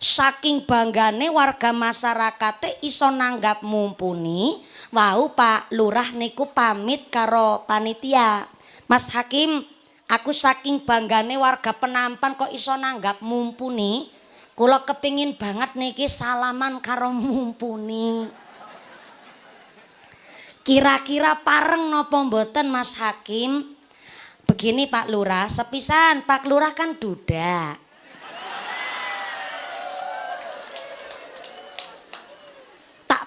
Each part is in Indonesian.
Saking banggane warga masyarakat iso nanggap mumpuni, wau Pak Lurah niku pamit karo panitia. Mas Hakim, aku saking banggane warga Penampan kok iso nanggap mumpuni. Kula kepingin banget niki salaman karo mumpuni. Kira-kira pareng napa mboten Mas Hakim? Begini Pak Lurah, sepisan Pak Lurah kan duda.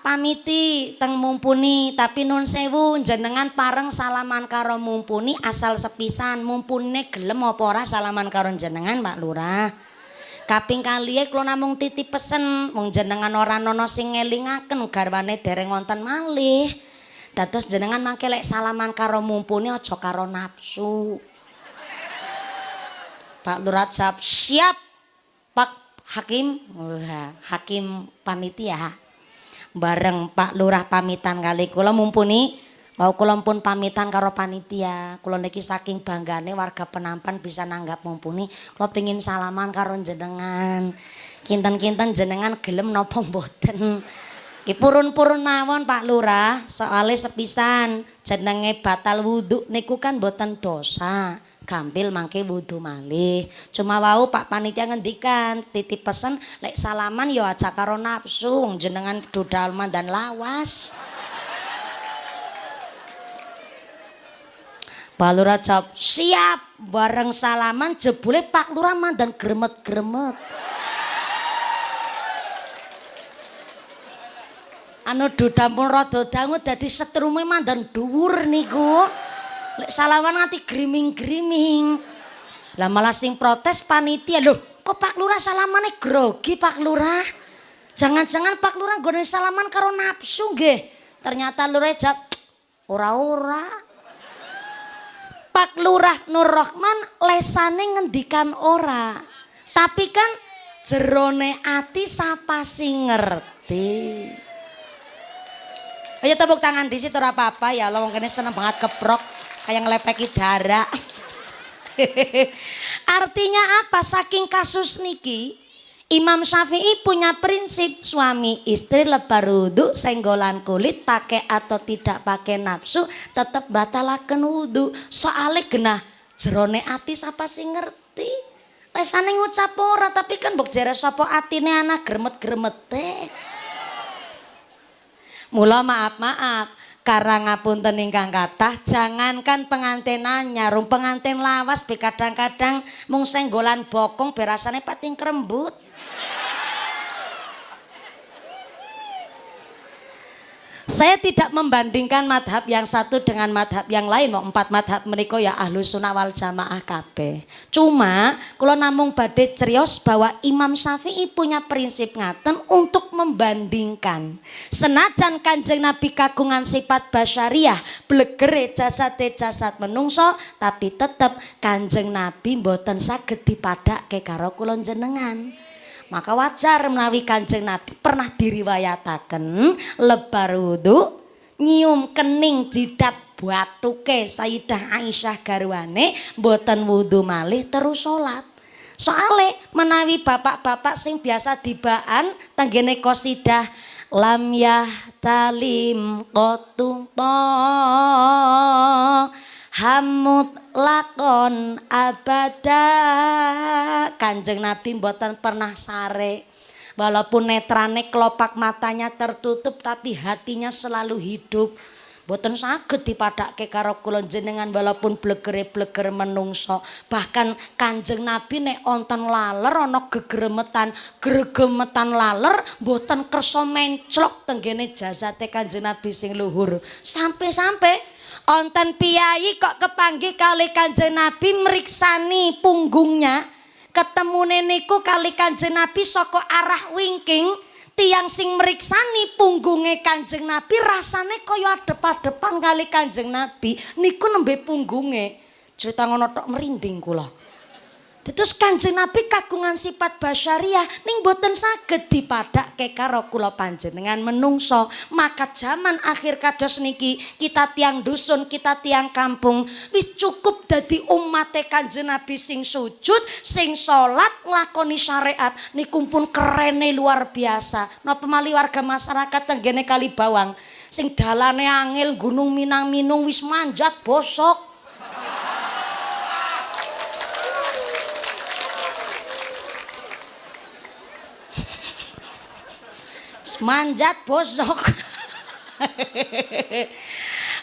Pamiti teng mumpuni tapi nun sewu jenengan pareng salaman karo mumpuni asal sepisan mumpune gelem apa ora salaman karo jenengan Pak Lurah. Kaping kaliye kula namung titip pesen wong jenengan ora ana sing ngelingaken garwane dereng wonten malih. Dados jenengan mangke lek salaman karo mumpuni aja karo nafsu. Pak Lurah jawab siap Pak Hakim. Wah, Hakim panitia. Bareng Pak Lurah pamitan kali kula mumpuni wau kula pun pamitan karo panitia. Kula niki saking banggane warga Penampan bisa nanggap mumpuni. Kula pengin salaman karo jenengan. Kinten-kinten jenengan gelem napa mboten? Ki purun-purun mawon Pak Lurah, soale sepisan jenenge batal wudhu niku kan mboten dosa. Gampil mangke wudhu malih. Cuma wau Pak panitia ngendikan titip pesen lek salaman ya aja karo nafsu jenengan dodal mandan lawas. Pak Lurah jawab siap. Bareng salaman jebule Pak Lurah mandan gremet-gremet. Anu dodal pun rada dangu dadi setrume mandan dhuwur niku. Lek salaman nganti griming-griming. Lah malah sing protes panitia. Loh, kok Pak Lurah salamane grogi Pak Lurah? Jangan-jangan Pak Lurah nggone salaman karo nafsu nggih. Ternyata Lurah jawab ora-ora. Pak Lurah Nur Rahman lesane ngendikan ora. Tapi kan jerone ati sapa sing ngerti. Ayo tepuk tangan di situ ora apa-apa ya. Allah wong kene seneng banget keprok. Kayak ngelepeki darah. Artinya apa? Saking kasus niki Imam Syafi'i punya prinsip suami istri lebar wudhu senggolan kulit pakai atau tidak pakai nafsu tetap batalaken wudhu. Soale genah jerone ati sapa sing ngerti. Lesane ngucap ora tapi kan mbok jere sapa atine anak gremet-gremete. Mula maaf-maaf. Karang ngapunten ingkang kathah, jangankan pengantin anyar, pengantin lawas be kadang-kadang mung senggolan bokong berasane pating krembut. Saya tidak membandingkan madhab yang satu dengan madhab yang lain. Mau 4 madhab menika ya Ahlus Sunnah wal Jamaah kabeh. Cuma kula namung badhe criyos bahwa Imam Syafi'i punya prinsip ngaten untuk membandingkan. Senajan Kanjeng Nabi kagungan sifat basyariah, blegere jasad menungso, tapi tetep Kanjeng Nabi mboten saged dipadhakke karo kula jenengan. Maka wajar menawi Kanjeng Nabi pernah diriwayataken lebar wudhu nyium kening jidat batuke Sayyidah Aisyah garwane mboten wudhu malih terus salat. Soale menawi bapak-bapak sing biasa dibaan tenggene qasidah lam yahtalim qatumpa hamut lakon abada. Kanjeng Nabi mboten pernah sare. Walaupun netrane kelopak matanya tertutup tapi hatinya selalu hidup. Mboten saged dipadhakke karo kula jenengan walaupun blegere-bleger menungso. Bahkan Kanjeng Nabi nek onten laler ana gregemetan laler mboten kersa menclok tenggene jasate Kanjeng Nabi sing luhur. Sampai-sampai onten piyai kok kepanggih kali Kanjeng Nabi meriksani punggungnya. Ketemune niku kali Kanjeng Nabi saka arah wingking. Tiang sing meriksani punggunge Kanjeng Nabi rasane kaya adep-adepan kali Kanjeng Nabi. Niku nembe punggunge. Cerita ngono tok merinding kula. Terus Kanjeng Nabi kagungan sifat basyariah ning boten saged dipadhakke karo kula panjenengan menungso. Maka zaman akhir kados niki kita tiang dusun, kita tiang kampung wis cukup dadi umate Kanjeng Nabi sing sujud, sing salat, nglakoni syariat niku pun kerene luar biasa. Napa mali warga masyarakat tenggene Kali Bawang sing dalane angel Gunung Minang-Minung wis manjat bosok. Manjat bosok.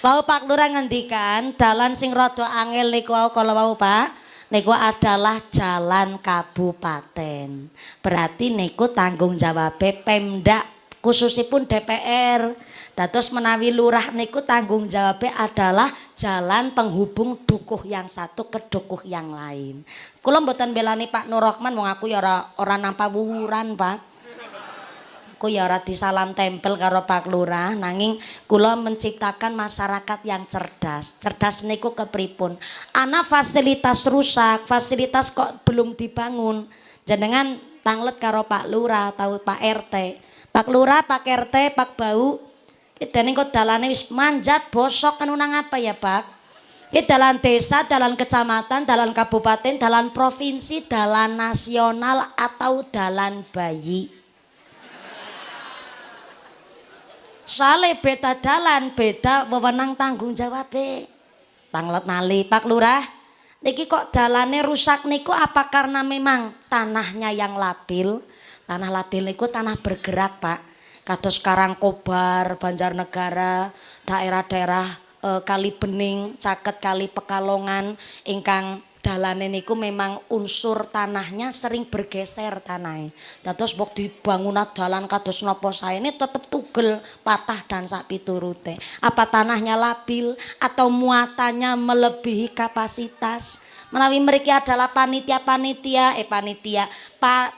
Wau Pak Lurah ngendikan dalan sing rada angel niku wau kala wau Pak niku adalah jalan kabupaten. Berarti niku tanggung jawabe Pemda khususipun DPR. Dados menawi lurah niku tanggung jawabe adalah jalan penghubung dukuh yang satu ke dukuh yang lain. Kula mboten belani Pak Nur Rahman wong aku ya ora nampa wuwuran Pak. Aku ya ora disalam tempel karo Pak Lurah nanging kula menciptakan masyarakat yang cerdas. Cerdas niku kepripun? Ana fasilitas rusak, fasilitas kok belum dibangun. Jenengan tanglet karo Pak Lurah atau Pak RT. Pak Lurah, Pak RT, Pak Bau. Dene kok dalane wis manjat bosok kan nang apa ya, Pak? Ki dalan desa, dalan kecamatan, dalan kabupaten, dalan provinsi, dalan nasional atau dalan bayi. Soale beda dalan, beda wewenang tanggung jawab. Tanglet nali Pak Lurah, niki kok dalane rusak niku apa karena memang tanahnya yang labil? Tanah labil niku tanah bergerak Pak. Kados Karangkobar, Banjarnegara, daerah-daerah Kali Bening, caket Kali Pekalongan ingkang dalane niku memang unsur tanahnya sering bergeser tanahnya. Dados mbok dibangun dalan kados napa saene tetep tugel, patah dan sak piturute. Apa tanahnya labil atau muatannya melebihi kapasitas? Menawi mriki adalah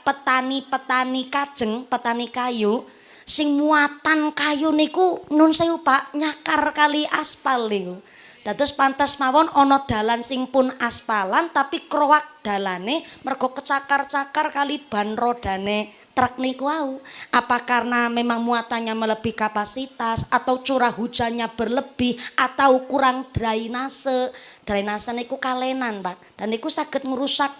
petani-petani kajeng, petani kayu sing muatan kayu niku nun sewu Pak nyakar kali aspal niku. Dados pantes mawon ana dalan sing pun aspalan tapi krowak dalane mergo kecakar-cakar kali ban rodane truk niku wau. Apa karena memang muatannya melebihi kapasitas atau curah hujannya berlebih atau kurang drainase. Drainase niku kalenan, Pak. Dan niku saged ngrusak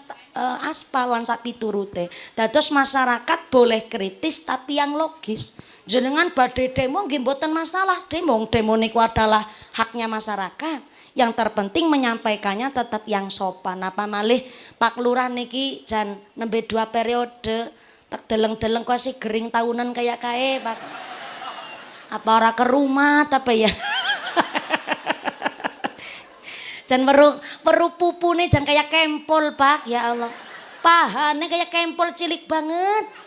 aspalan sak piturute. Dados masyarakat boleh kritis tapi yang logis. Jenengan badhe demo nggih mboten masalah. Demo niku adalah haknya masyarakat. Yang terpenting menyampaikannya tetap yang sopan. Apa malih Pak Lurah niki jan nembe 2 periode tak deleng-deleng kok si gering tahunan kayak kae Pak. Apa ora ke rumah tapi ya. Jan weru pupune jan kayak kempol Pak ya Allah. Pahane kayak kempol cilik banget.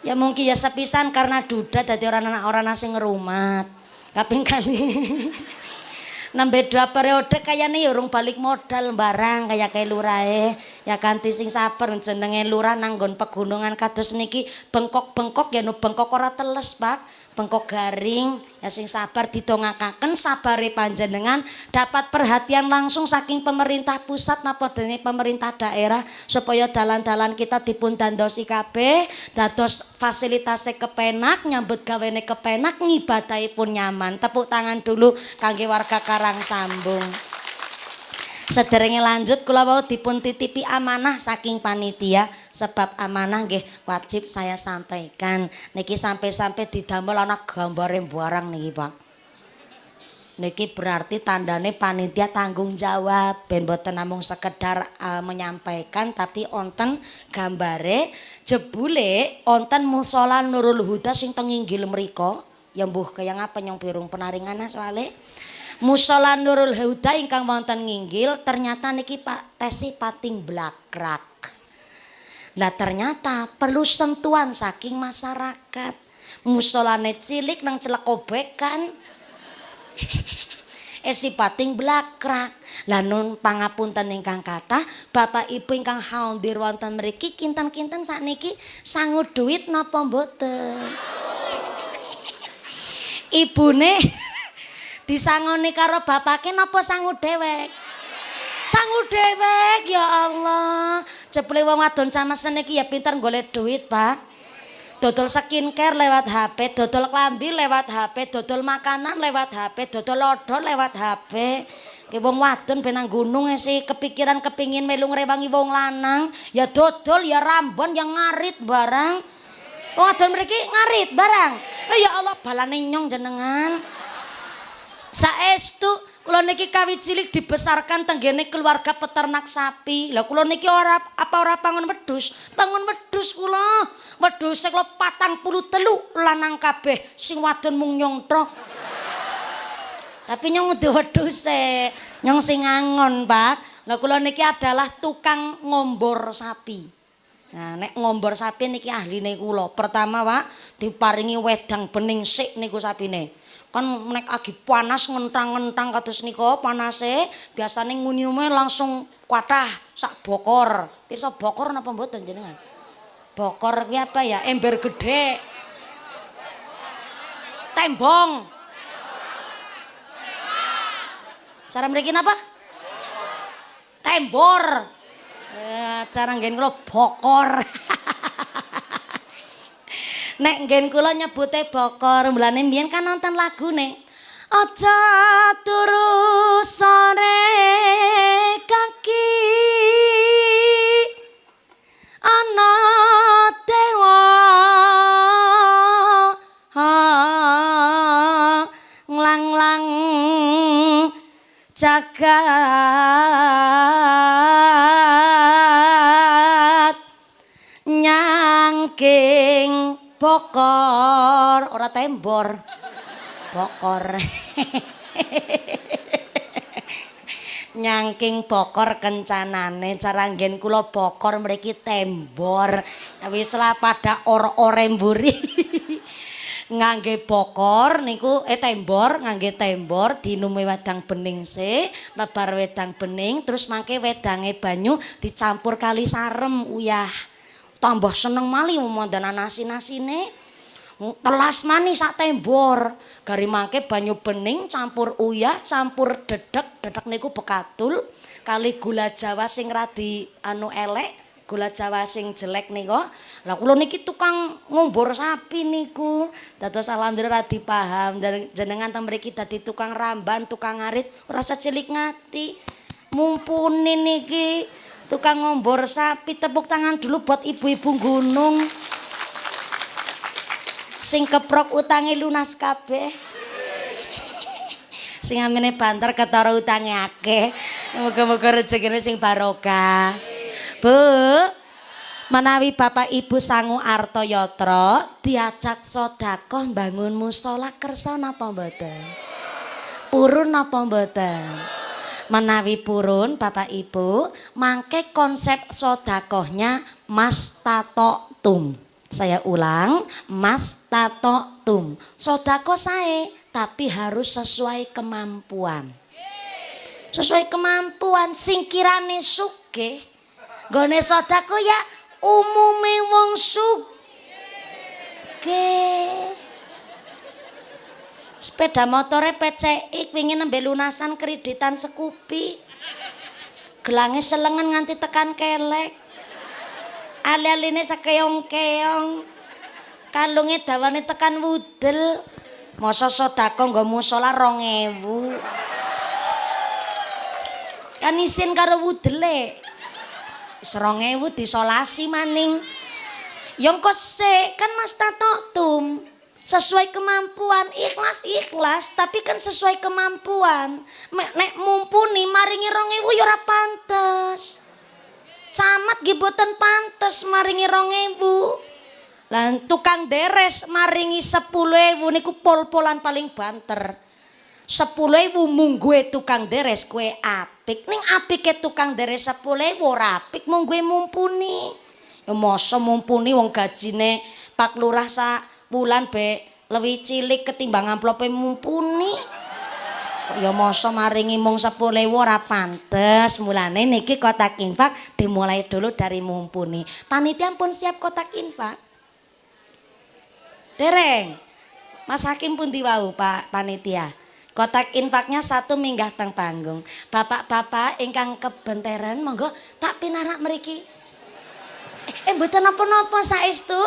Ya mungkin ya sepisan karena duda dadi orang sing ngerumat. Kaping kali. Nembe 2 periode kayane ya urung balik modal barang kayak lurahe. Ya kanthi sing sabar jenenge lurah nang nggon pegunungan kados niki bengkok-bengkok ya no bengkok ora teles Pak. Bengkok garing ya sing sabar didongakaken sabare panjenengan dapat perhatian langsung saking pemerintah pusat napa dene pemerintah daerah supaya dalan-dalan kita dipun dandosi kabeh dados fasilitasnya kepenak nyambut gawene kepenak ngibadahipun nyaman. Tepuk tangan dulu kangge warga Karangsambung. Sederenge lanjut kula wau dipun titipi amanah saking panitia sebab amanah nggih wajib saya sampaikan. Niki sampai-sampai didamel ana gambare barang niki Pak. Niki berarti tandane panitia tanggung jawab ben boten namung sekedar menyampaikan tapi onten gambare jebule onten musala Nurul Huda sing teng inggil mriko ya mbuh kaya ngapa nyong pirung penaringan soalé Musala Nurul Huda ingkang wonten nginggil ternyata niki Pak tesi pating blakrak. Lah ternyata perlu sentuhan saking masyarakat. Musolane cilik nang Celekobekan. Si pating blakrak. Lah nun pangapunten ingkang kathah, Bapak Ibu ingkang hadir wonten mriki kinten-kinten sakniki sangu duit napa mboten? Ibune disangoni karo bapake napa sangu dewek? Sangu dewek ya Allah. Jebule wong wadon camesen iki ya pinter golek duit, Pak. Dodol skincare lewat HP, dodol klambi lewat HP, dodol makanan lewat HP, dodol odol lewat HP. Ki wong wadon ben nang gunung sih kepikiran kepingin melu ngrewangi wong lanang, ya dodol ya rambon yang ngarit barang. Wong wadon mriki ngarit barang. Ya Allah balane nyong jenengan. Saestu kula niki kawit cilik dibesarkan tenggene keluarga peternak sapi. Lah kula niki ora pangon wedhus. Pangon wedhus kula. Wedhus kula 43 lanang kabeh, sing wadon mung nyong tok. Tapi nyong udah wedhuse, nyong sing angon, Pak. Lah kula niki adalah tukang ngombor sapi. Nah, nek ngombor sapi niki ahline kula. Pertama, Pak, diparingi wedang bening sik niku sapine. Kan nek agi panas ngentang-ngentang kados nika panase biasane nguniume langsung kathah sak bokor. Pirsa bokor napa mboten jenengan? Bokor ki apa ya? Ember gede. Tembong. Cara mriki napa? Tembor. Cara nggen kula bokor. Nek nggen kula nyebute bokor, mulane mbiyen kan nonton lagune. Aja turu sore kaki ana dewa nglang-lang jagat nyangking bokor ora tembor bokor nyangking bokor kencanane cara nggen kula bokor mriki tembor wis lah pada ora mburi ngangge bokor niku tembor ngangge tembor dinume wedang bening sik lebar wedang bening terus mangke wedange banyu dicampur kali sarem uyah tambah seneng mali mondana nasi-nasine telas manis sak tembor gari mangke banyu bening campur uyah campur dedek niku bekatul kali gula jawa sing radi elek gula jawa sing jelek nika lah kula niki tukang ngombor sapi niku dados alhamdulillah radi paham jenengan teng mriki dadi tukang ramban tukang ngarit ora cilik ngati mumpuni niki tukang ngombor sapi tepuk tangan dulu buat ibu-ibu gunung sing keprok utange lunas kabeh sing amene banter ketara utange akeh muga-muga rezekine sing barokah. Bu menawi Bapak Ibu sangu arta yatra diajak sedekah mbangun musala kersa napa mboten purun napa mboten menawi purun Bapak Ibu mangke konsep sedekahnya mastata'tum. Saya ulang, mastata'tum. Sedekah sae tapi harus sesuai kemampuan. Sesuai kemampuan sing kirane sugih nggone sedekah ya umume wong sugih. Sepeda motore PCX pengin nembe lunasan kreditan sekupi. Gelange selengen nganti tekan kelek. Ali-aline sakeong-keong. Kalunge dawane tekan wudel. Masa sedekah nggo musala 2000. Kan isin karo wudele. 2000 disolasi maning. Ya engko sik kan mastata'tum. Sesuai kemampuan ikhlas tapi kan sesuai kemampuan nek mumpuni maringi 2000 ya ora pantes camat nggih boten pantes maringi 2000 lan tukang deres maringi 10.000 niku pol-polan paling banter 10.000 mungguhe tukang deres kue apik ning apike tukang deres 10.000 ora apik mungguhe mumpuni ya masa mumpuni wong gajine Pak Lurah sak bulan be lebih cilik ketimbang amplope mumpuni kok ya masa maringi mung 10.000 ora pantes mulane niki kotak infak dimulai dulu dari mumpuni panitia pun siap kotak infak dereng Mas Hakim pun diwau Pak panitia Kotak infaknya 1 minggah teng panggung. Bapak-bapak ingkang kebenteren monggo tak pinarak mriki. Mboten napa-napa saestu.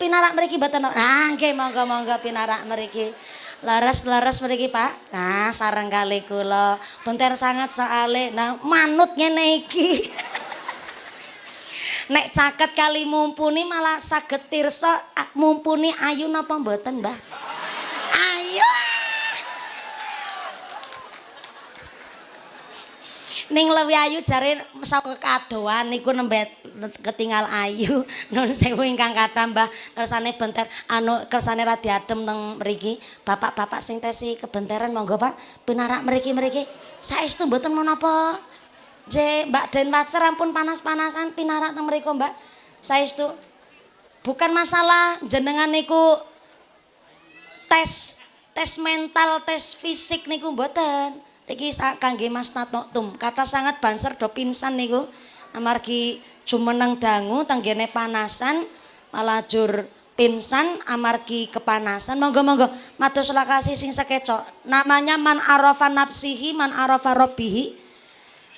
Pinarak mriki mboten. Ah nggih monggo-monggo pinarak mriki. Leres-leres mriki Pak. Nah sareng kali kula. Benter sangat soale nah manut ngene iki. Nek caket kali mumpuni malah saged tirsa mumpuni ayu napa mboten Mbah? Ayu. Ning lewi ayu jare saka kadoan niku nembe ketinggal ayu. Nun sewu ingkang kathah Mbah kersane benter kersane radi adem teng mriki. Bapak-bapak sing tesi kebenteren monggo Pak pinarak mriki-mriki. Saestu mboten menapa. Mbak Denpasar ampun panas-panasan pinarak teng mriku Mbak. Saestu. Bukan masalah jenengan niku tes mental, tes fisik niku mboten. Iki kangge Mas Tatoktum. Kata sangat banser do pingsan niku. Amargi jumeneng dangu tenggene panasan malah jur pingsan amargi kepanasan. Monggo-monggo matur lakasi sing sekecok. Namanya man arafa nafsihi man arafa rabbihi.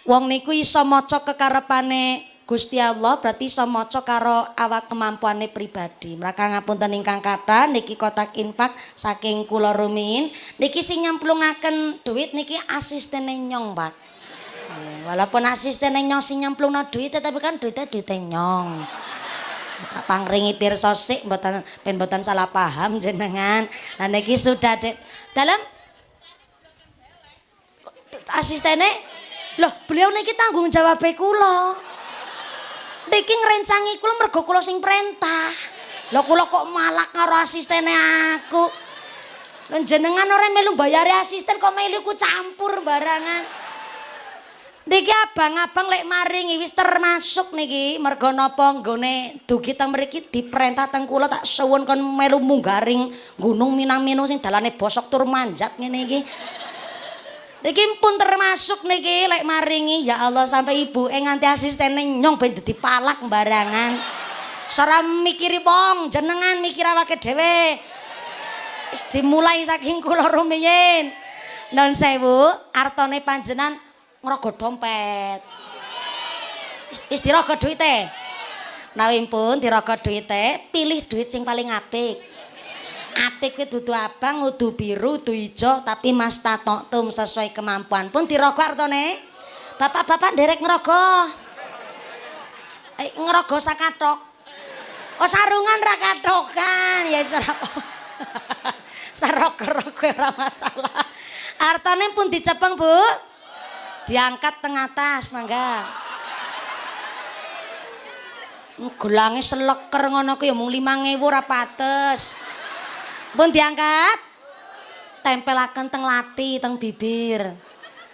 Wong niku iso maca kekarepane Gusti Allah berarti iso maca karo awak kemampuane pribadi. Mraka ngapunten ingkang kathah niki kotak infak saking kula rumiyin. Niki sing nyemplungaken duit niki asistene Nyong, Pak. Walaupun asistene Nyong sing nyemplungno duit tapi kan duite Nyong. Tak pangringi pirsa sik mboten ben mboten salah paham jenengan. Lah niki sudah dalam asistene loh, beliau niki tanggung jawab kula. Niki ngrencangi kula mergo kula sing perintah. Lho kula kok malak karo asistene aku. Lho jenengan ora melu bayari asisten kok melu ku campur barangan. Niki abang-abang lek maringi wis termasuk niki mergo napa nggone dugi teng mriki diperintah teng kula tak suwun kon melu munggaring gunung Minang-Mino sing dalane bosok tur manjat ngene iki. Niki pun termasuk niki lek maringi ya Allah sampai ibu nganti asistene Nyong ben dadi palak barangan. Sora mikiri wong, jenengan mikir awake dhewe. Wis dimulai saking kula rumiyin. Nun sewu, artone panjenengan ngrogo dompet. Wis dirogo duite. Nawing pun dirogo duite, pilih duit sing paling apik. Apik kuwi dudu abang, kudu biru, kudu ijo, tapi Mas Tatoktum sesuai kemampuan pun dirogo artone. Bapak-bapak nderek ngerogo. Ngerogo sakathok. Oh sarungan ra kathokan, ya ora apa. Sarok-rok ora masalah. Artone pun dicepeng, Bu. Diangkat teng atas, mangga. Gelange seleker ngono ku ya mung 5.000 ora pates. Pun diangkat, tempelaken teng lati, teng bibir.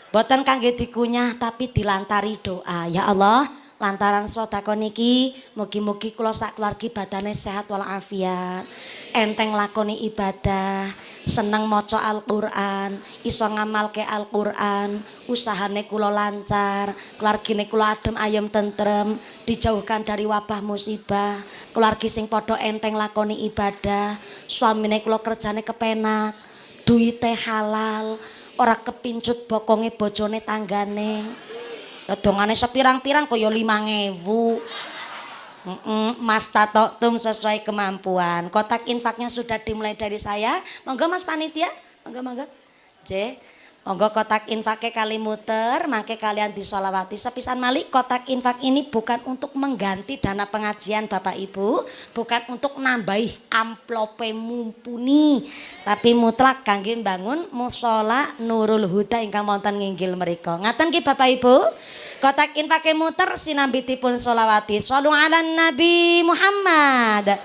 Boten kangge dikunyah tapi dilantari doa. Ya Allah, lantaran sedekah niki, mugi-mugi kula sak keluargi badane sehat walafiat. Enteng lakoni ibadah, seneng maca Al-Qur'an, iso ngamalke Al-Qur'an, usahane kula lancar, keluargine kula adem ayem tentrem, dijauhkan dari wabah musibah, keluargi sing padha enteng lakoni ibadah, suamine kula kerjane kepenak, duite halal, ora kepincut bokonge bojone tanggane. Lah dongane sepirang-pirang kaya 5.000. Mas Tatoktum sesuai kemampuan. Kotak infaknya sudah dimulai dari saya. Monggo Mas Panitia, monggo. J. Monggo kotak infaknya kali muter, mangke kalian disolawati. Sepisan malih kotak infak ini bukan untuk mengganti dana pengajian Bapak Ibu, bukan untuk nambahi amplope mumpuni, tapi mutlak kangge bangun mushola Nurul Huda ingkang wonten nginggil mriku. Ngaten ki Bapak Ibu. Kotak infaknya muter sinambitipun solawati. Shallu ala Nabi Muhammad.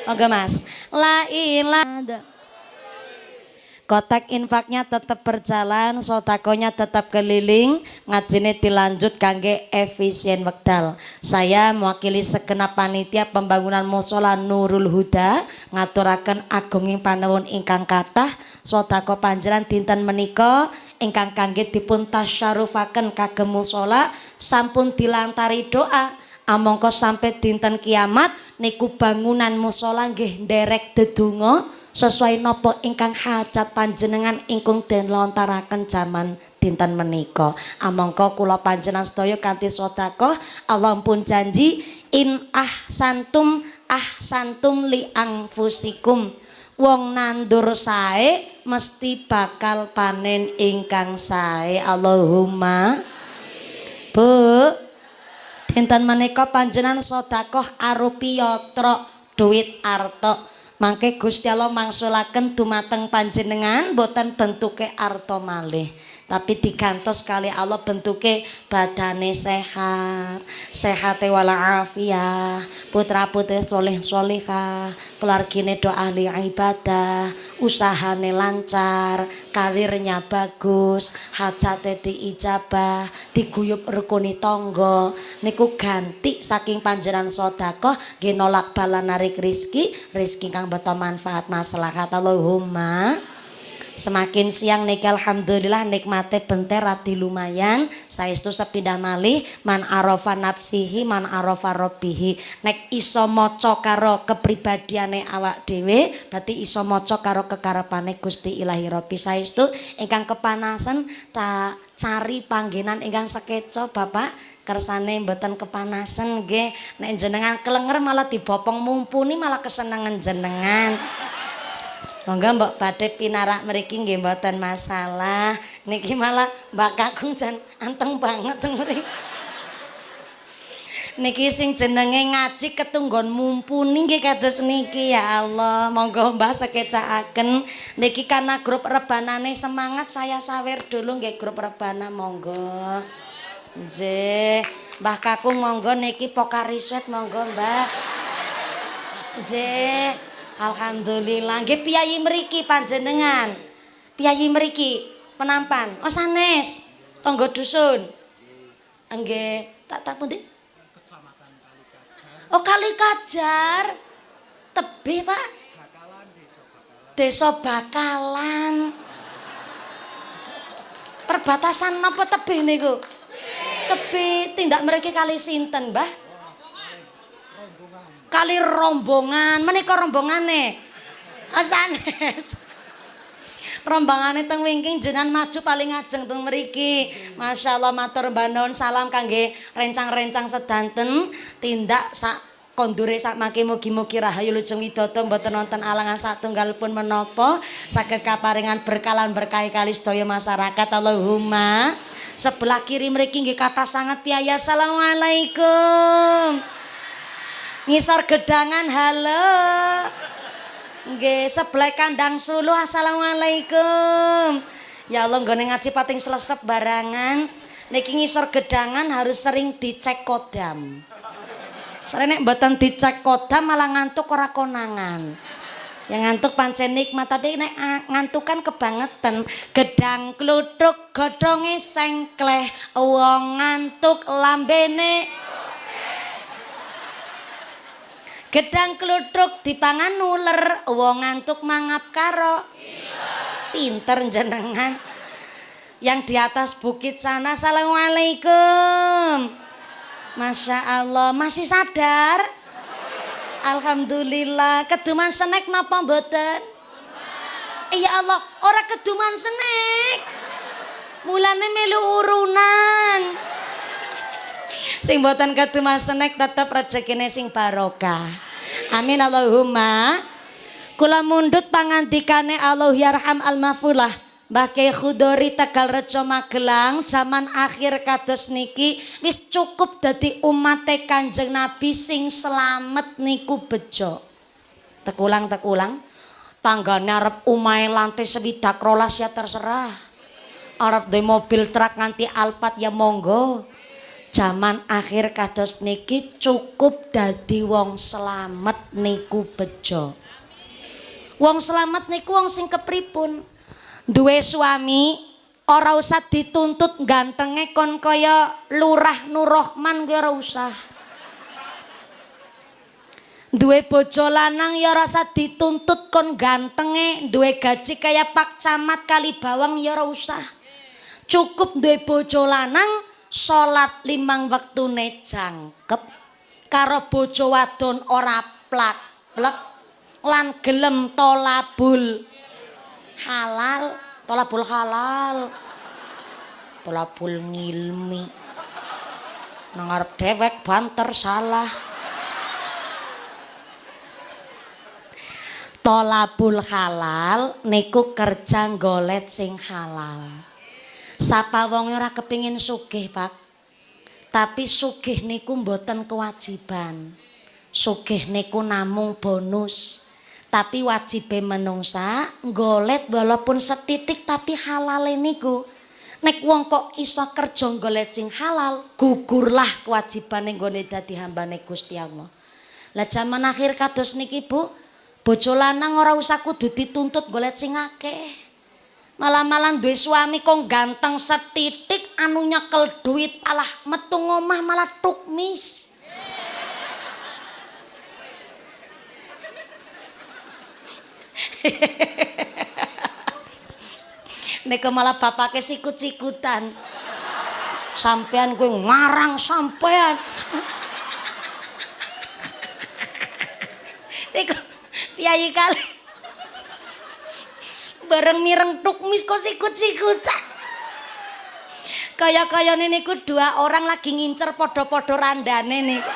Monggo Mas. La ilaha. Kotak infaknya tetap berjalan, sodakonya tetap keliling, ngajine dilanjut kangge efisien wekdal. Saya mewakili segenap panitia pembangunan mushola Nurul Huda ngaturaken agunging panuwun ingkang kathah sodako panjenengan dinten menika ingkang kangge dipun tasyarufaken kagem mushola sampun dilantari doa. Amangka sampai dinten kiamat niku bangunan mushola nggih nderek dedonga sesuai nopo ingkang hajat panjenengan ingkung den lontaraken jaman dinten menika. Amangka kula panjenengan sedaya kanthi sedekah Allah pun janji in ahsantum li anfusikum. Wong nandur sae mesti bakal panen ingkang sae. Allahumma Bu dinten menika panjenengan sedekah arupi yatra duit arta. Mangke Gusti Allah mangsulaken dumateng panjenengan boten bentuke arta malih, tapi digantos kali Allah bentuke badane sehat, sehate walafiah, putra-putri soleh solihah, keluargane do ahli ibadah, usahane lancar, karirnya bagus, hajate diijabah, diguyub rukuni tangga. Niku ganti saking panjenengan sedekah nggih nolak bala narik rezeki kang beto manfaat maslahat. Allahumma. Semakin siang niki alhamdulillah nikmate benter radi lumayan. Saestu sepindah malih man arafa nafsihi man arafa rabbihi. Nek iso maca karo kepribadiane awak dhewe berarti iso maca karo kekarepane Gusti Ilahi Rabbi. Saestu ingkang kepanasan tak cari panggenan ingkang sekeca Bapak. Kersane mboten kepanasan nggih. Nek jenengan kelenger malah dibopong mumpuni malah kesenengan jenengan. Monggo mbok badhe pinarak mriki nggih mboten masalah. Niki malah Mbak Kakung jan anteng banget mriki. Niki sing jenenge ngaji ketunggon mumpuni nggih kados niki ya Allah. Monggo Mbah sekecakaken niki karena grup rebanane semangat saya sawer dulu nggih grup rebana monggo. Nggih, Mbah Kakung monggo niki Pokari Sweat monggo Mbah. Nggih. Alhamdulillah nggih piyayi mriki panjenengan. Piyayi mriki penampan. Oh sanes tangga dusun. Nggih, tak pundi? Kecamatan Kalikajar. Oh Kalikajar. Tebih, Pak. Bakalan Desa Bakalan. Perbatasan napa tebih niku? Tebih tindak mriki kali sinten, Mbah? Kali rombongan, menika rombongane. Sanes. Rombongane teng wingking jenengan maju paling ngajeng teng mriki. Masyaallah matur mbah salam kangge rencang-rencang sedanten tindak sak kondure sak maki mugi-mugi rahayu lujeng widodо mboten wonten alangan satunggal pun menapa saged kaparingan berkalan berkahi kali sedaya masyarakat. Allahumma. Sebelah kiri mriki nggih kathah sanget piyaya. Assalamualaikum. Ngisor gedangan halo. Nggih sebelah kandang suluh assalamualaikum. Ya Allah nggone ngaji pating selesep barangan. Niki ngisor gedangan harus sering dicek kodam. Soalnya nek mboten dicek kodam malah ngantuk ora konangan. Yang ngantuk pancen nikmat tapi nek ngantuk kan kebangetan. Gedang kluthuk godhonge sengkleh wong ngantuk lambene. Gedang kluthuk dipangan nuler, wong ngantuk mangap karo. Pinter jenengan. Yang di atas bukit sana, assalamualaikum. Masya Allah, masih sadar? Alhamdulillah. Keduman snack napa mboten? Iya Allah, ora keduman snack. Mulane melu urunan. Sing mboten keduman snack tetep rezekine sing barokah. Amin Allahumma. Kula mundhut pangandikane Allah yarham al-mafulah Mbah Kyai Khudori Tegalrejo Magelang zaman akhir kados niki wis cukup dadi umate Kanjeng Nabi sing selamet niku bejo. Tekulang tanggane arep omahe lantai 12 ya terserah. Arep duwe mobil truk nganti Alphard ya monggo. Zaman akhir kados niki cukup dadi wong selamat niku bejo. Wong selamat niku wong sing kepripun? Duwe suami ora usah dituntut gantenge kon kaya Lurah Nur Rahman kuwi ora usah. Duwe bojo lanang ya ora usah dituntut kon gantenge, duwe gaji kaya Pak Camat Kalibawang ya ora usah. Cukup duwe bojo lanang salat 5 wektune jangkep karo bojo wadon ora plak-plek lan gelem tolabul halal, tolabul halal. Tolabul ngilmi. Nang arep dewek banter salah. Tolabul halal niku kerja golet sing halal. Sapa wong ora kepingin sugih, Pak. Tapi sugih niku mboten kewajiban. Sugih niku namung bonus. Tapi wajibe menungsa golet walaupun setitik tapi halale niku. Nek wong kok iso kerja golet sing halal, gugurlah kewajibane nggone dadi hambane Gusti Allah. Lah jaman akhir kados niki, Bu, bojo lanang ora usah kudu dituntut golet sing akeh. Malah-malah duwe suami kok ganteng setitik anu nyekel duit alah metu ngomah malah tukmis. Nek malah bapake sikut-sikutan. Sampean kowe ngarang sampean. Nek piyayi kali bareng mireng tukmis kok sikut-sikutan. Kaya-kayane niku dua orang lagi ngincer podo-podo randane niku.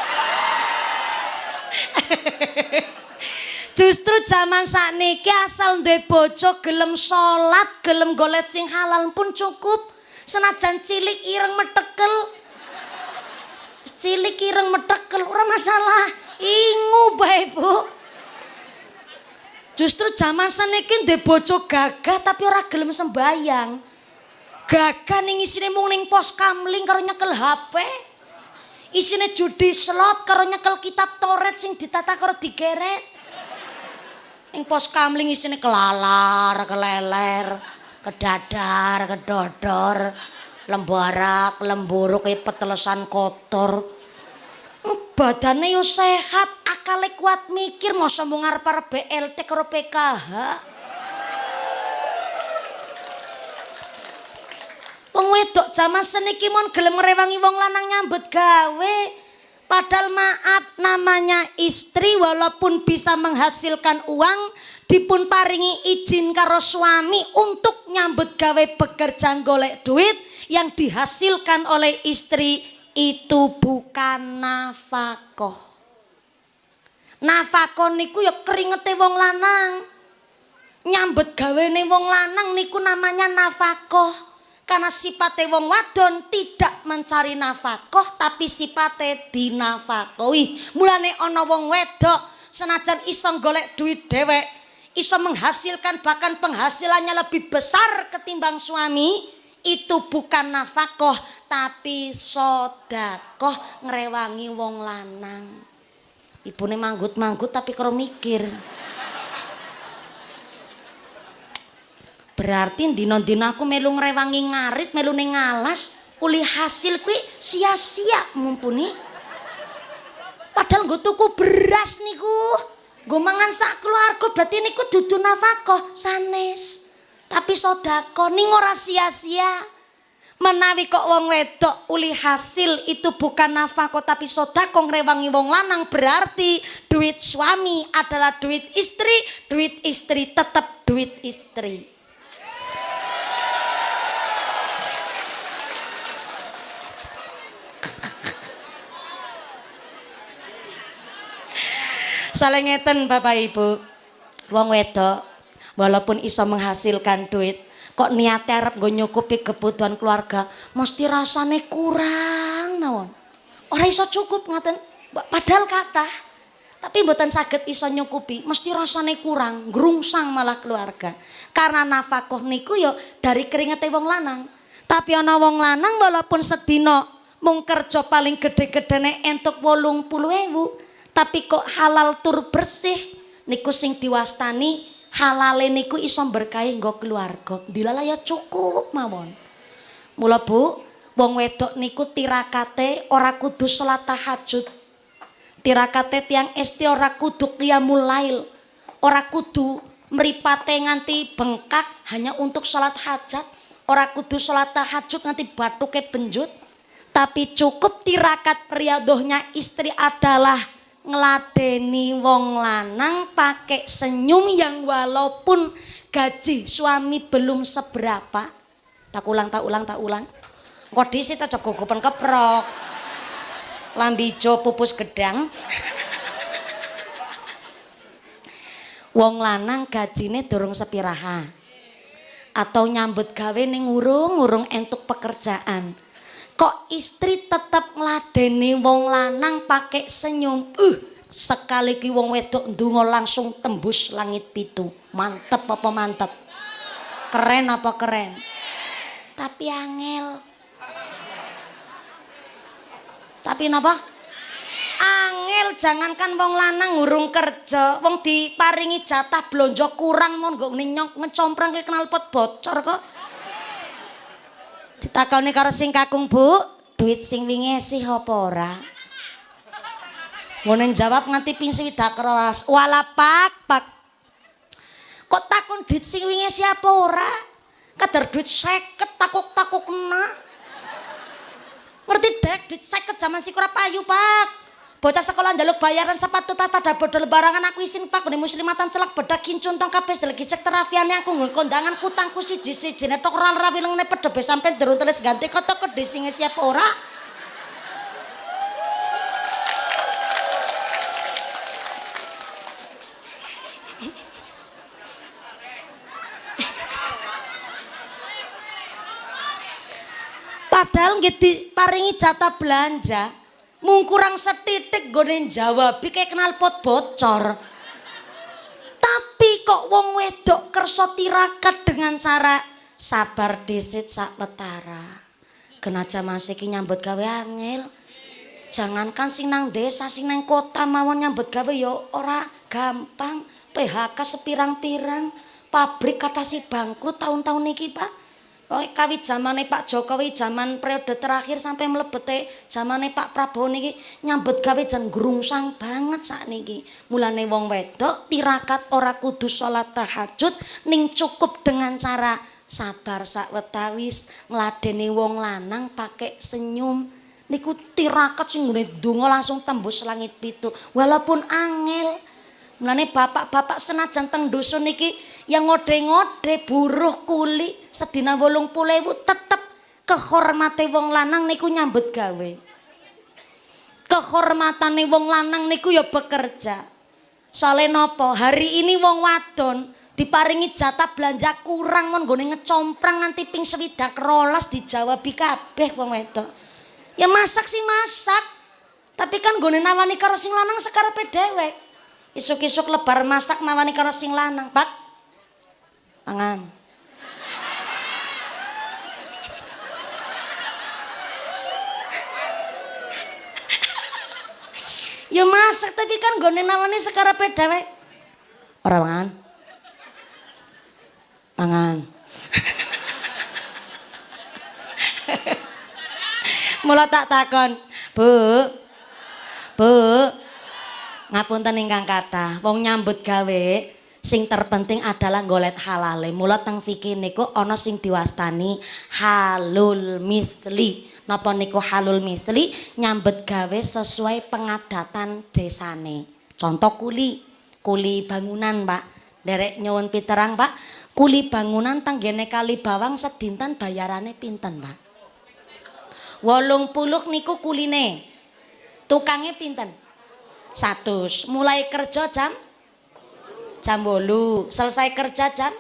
Justru zaman sakniki asal duwe bojo gelem salat, gelem golet sing halal pun cukup. Senajan cilik ireng metekel. Cilik ireng metekel ora masalah. Ingu bae, Bu. Justru zaman saniki ndek bojo gagah tapi ora gelem sembayang. Gagah ning isine mung ning pos kamling karo nyekel HP. Isine judi slot karo nyekel kitab Toret sing ditata karo digeret. Ning pos kamling isine kelalar, keleler, kedadar, kedodor, lembarak, lemburu kaya petelesan kotor. Badane yo sehat, akale kuat mikir masa mung arep-arep BLT karo PKH. Wong wedok jaman seniki mon gelem ngrewangi wong lanang nyambut gawe. Padahal maaf namanya istri walaupun bisa menghasilkan uang dipun paringi izin karo suami untuk nyambut gawe bekerja golek duit yang dihasilkan oleh istri itu bukan nafkah. Nafkah niku ya keringete wong lanang. Nyambut gawene wong lanang niku namanya nafkah. Karena sipate wong wadon tidak mencari nafkah tapi sipate dinafkahi. Mulane ana wong wedok senajan iso golek duit dhewek, iso menghasilkan bahkan penghasilannya lebih besar ketimbang suami, itu bukan nafkah tapi sedekah ngrewangi wong lanang. Ibune manggut-manggut tapi karo mikir. Berarti dina-dina aku melu ngrewangi ngarit, melu ning ngalas, uli hasil kuwi sia-sia mumpuni. Padahal nggo tuku beras niku, nggo mangan sak keluarga berarti niku dudu nafkah sanes. Tapi sedekah ning ora sia-sia. Menawi kok wong wedok uli hasil itu bukan nafkah tapi sedekah ngrewangi wong lanang, berarti duit suami adalah duit istri tetap duit istri. Soale ngeten Bapak Ibu, wong wedok walaupun iso menghasilkan duit kok niate arep nggo nyukupi kebutuhan keluarga mesti rasane kurang nawon. Ora iso cukup ngaten. Padahal kathah tapi mboten saged iso nyukupi, mesti rasane kurang, grungsang malah keluarga. Karena nafkah niku yo dari keringete wong lanang. Tapi ana wong lanang walaupun sedina mung kerja paling gede-gedene entuk 80.000 tapi kok halal tur bersih niku sing diwastani halale niku iso berkahi nggo keluarga. Dilala ya cukup mawon. Mula Bu, wong wedok niku tirakate ora kudu salat tahajud. Tirakate tiang esti ora kudu qiyamul lail. Ora kudu mripate nganti bengkak hanya untuk salat hajat. Ora kudu salat tahajud nganti bathuke benjut. Tapi cukup tirakat riadohnya istri adalah ngladeni wong lanang pakai senyum yang walaupun gaji suami belum seberapa. Tak ulang. Kok disit aja gogopen keprok. Lambi ijo pupus gedang. Wong lanang gajine durung sepiraha. Atau nyambut gawe ning urung entuk pekerjaan. Kok istri tetep ngladeni wong lanang pakai senyum. Sekali ki wong wedok ndonga langsung tembus langit pitu. Mantep apa mantep? Keren apa keren? Tapi angel. Tapi napa? Angel, jangankan wong lanang ngurung kerja, wong diparingi jatah blonjo kurang mon nggo ngecomprang ke knalpot bocor kok. Ditakoni karo sing kakung, Bu, duit sing wingi esih apa ora? Ngono jawab nganti ping 20 keras. Wala pak. Kok takon duit sing wingi esih apa ora? Kadar duit 50 takuk-takukna. Ngerti dek duit 50 jaman sik ora payu, Pak. Bocah sekolah njaluk bayaran sepatu pada bodol barangan aku isin Pak ngene muslimatan celak bedak kincun tong kabeh delegi cek terafiane aku nggo kondangan kutangku siji-sijine tok ora rawilenge pedhebe sampe derung teles ganti kotok kedhe sing siap ora. Padahal nggih diparingi jatah belanja. Mung kurang setitik gone jawab kayak knalpot bocor. Tapi kok wong wedok kersa tirakat dengan cara sabar disit sak petara. Kenaja masih ki nyambut gawe angel. Jangankan sing nang desa sing nang kota mawon nyambut gawe ya ora gampang. PHK sepirang-pirang, pabrik katasi bangkrut tahun-tahun niki, Pak. Kawit zamane Pak Jokowi zaman periode terakhir sampai mlebete zamane Pak Prabowo niki nyambut gawe jan grungsang banget sakniki. Mulane wong wedok tirakat ora kudu salat tahajud ning cukup dengan cara sabar sak wetawis ngladeni wong lanang pakai senyum. Niku tirakat sing nggone donga langsung tembus langit pitu walaupun angel. Mulane bapak-bapak senajan teng dusun niki yang ngode-ngode buruh kuli sedina 80.000 tetep kehormate wong lanang niku nyambut gawe. Kehormatane wong lanang niku ya bekerja. Soale napa? Hari ini wong wadon diparingi jatah belanja kurang mon nggone ngecomprang nganti ping 20 rolas dijawabi kabeh wong wedok. Ya masak sih masak. Tapi kan nggone nawani karo sing lanang sekarepe dhewek. Isuk-isuk lebar masak nawani karo sing lanang, Pak. Pangan. Ya masak tapi kan gone nawani sekarepe dhewek. Ora mangan. Mangan. Mula tak takon, Bu. Ngapunten ingkang kathah, wong nyambut gawe sing terpenting adalah golet halale. Mula teng fikih niku ana sing diwastani halul misli. Napa niku halul misli? Nyambut gawe sesuai pengadatan desane. Contoh kuli bangunan, Pak. Derek nyuwun piterang, Pak. Kuli bangunan tenggene Kali Bawang sedinten bayarane pinten, Pak? 80 niku kuline. Tukange pinten? 100. Mulai kerja jam 8. Selesai kerja jam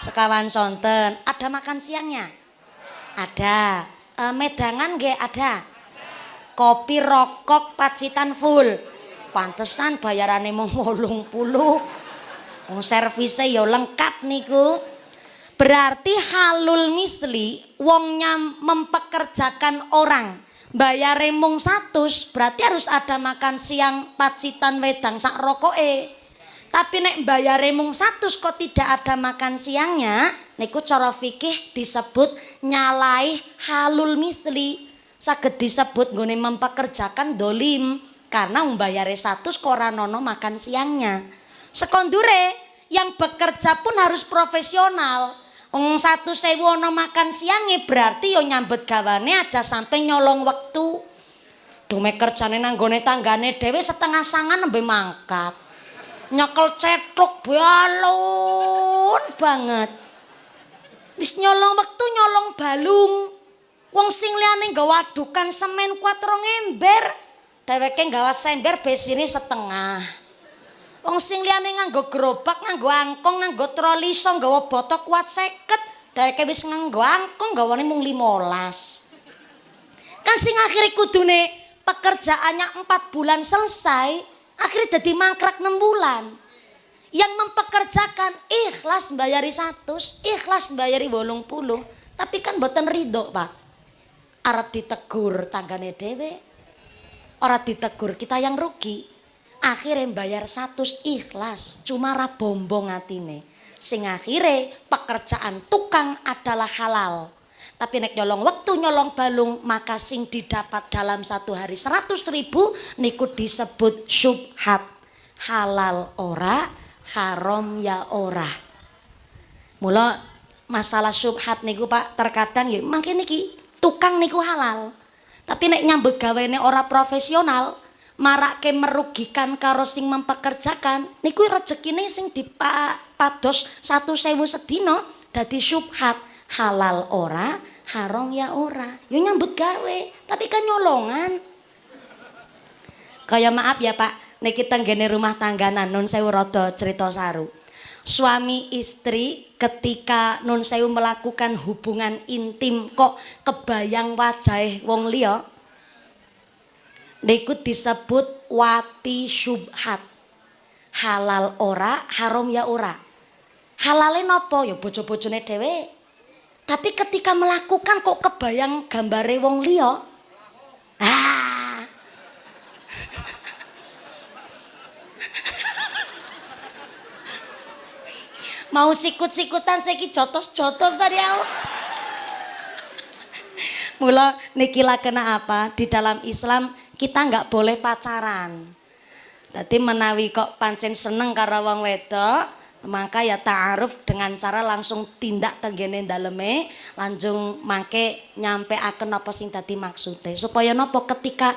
sekawan sonten. Ada makan siangnya? Ada. Medangan nggih ada. Kopi rokok pacitan full. Pantesan bayarane mung 80. Wong servise ya lengkap niku. Berarti halul misli wong mempekerjakan orang. Bayare mung 100 berarti harus ada makan siang pacitan wedang sak rokoke. Tapi nek bayare mung 100 kok tidak ada makan siangnya, niku cara fikih disebut nyalai halul misli. Saged disebut nggone mempekerjakan dolim karena bayare 100 kok ora nono makan siangnya. Sekondure yang bekerja pun harus profesional. Wong 100.000 ana makan siange berarti yo nyambut gawane aja sampai nyolong waktu. Dume kerjane nang gone tanggane dhewe setengah sangan nembe mangkat. Nyekel cetruk balon banget. Wis nyolong wektu nyolong balung. Wong sing liyane nggawa adukan semen kuat 2 ember. Dheweke nggawa sember besine setengah. Wong sing liyane nganggo gerobak, nganggo angkong, nganggo troli iso nggawa botok kuat 50. Dheweke wis nganggo angkong nggawane mung 15. Kan sing akhire kudune pekerjaannya 4 bulan selesai, akhirnya dadi mangkrak 6 bulan. Yang mempekerjakan ikhlas mbayari 100, ikhlas mbayari 80, tapi kan mboten ridho, Pak. Arep ditegur tanggane dhewe. Ora ditegur kita yang rugi. Akhirnya bayar 100 ikhlas, cuma ra bombong atine. Sing akhire pekerjaan tukang adalah halal. Tapi nek nyolong waktu nyolong balung, maka sing didapat dalam 1 hari 100.000 niku disebut syubhat. Halal ora, haram ya ora. Mula masalah syubhat niku Pak terkadang nggih mangke niki tukang niku halal. Tapi nek nyambut gawene ora profesional, marake merugikan karo sing mempekerjakan, niku rezekine sing dipados 1.000 sedina dadi syubhat. Halal ora, haram ya ora. Yo nyambut gawe, tapi kan nyolongan. Kaya maaf ya Pak, niki tenggene rumah tangganan nun sewu rada cerita saru. Suami istri ketika nun sewu melakukan hubungan intim kok kebayang wajah wong liya, niku disebut wati syubhat. Halal ora, haram ya ora. Halale napa ya bojo-bojone dhewe. Tapi ketika melakukan kok kebayang gambare wong liya. Mau sikut-sikutan saiki jotos-jotos dari Allah. Mula niki lah kena apa? Di dalam Islam kita nggak boleh pacaran. Dadi menawi kok pancen seneng karo wong wedok, maka ya ta'aruf dengan cara langsung tindak tenggene daleme, langsung mangke nyampeaken apa sing dadi maksude. Supaya napa ketika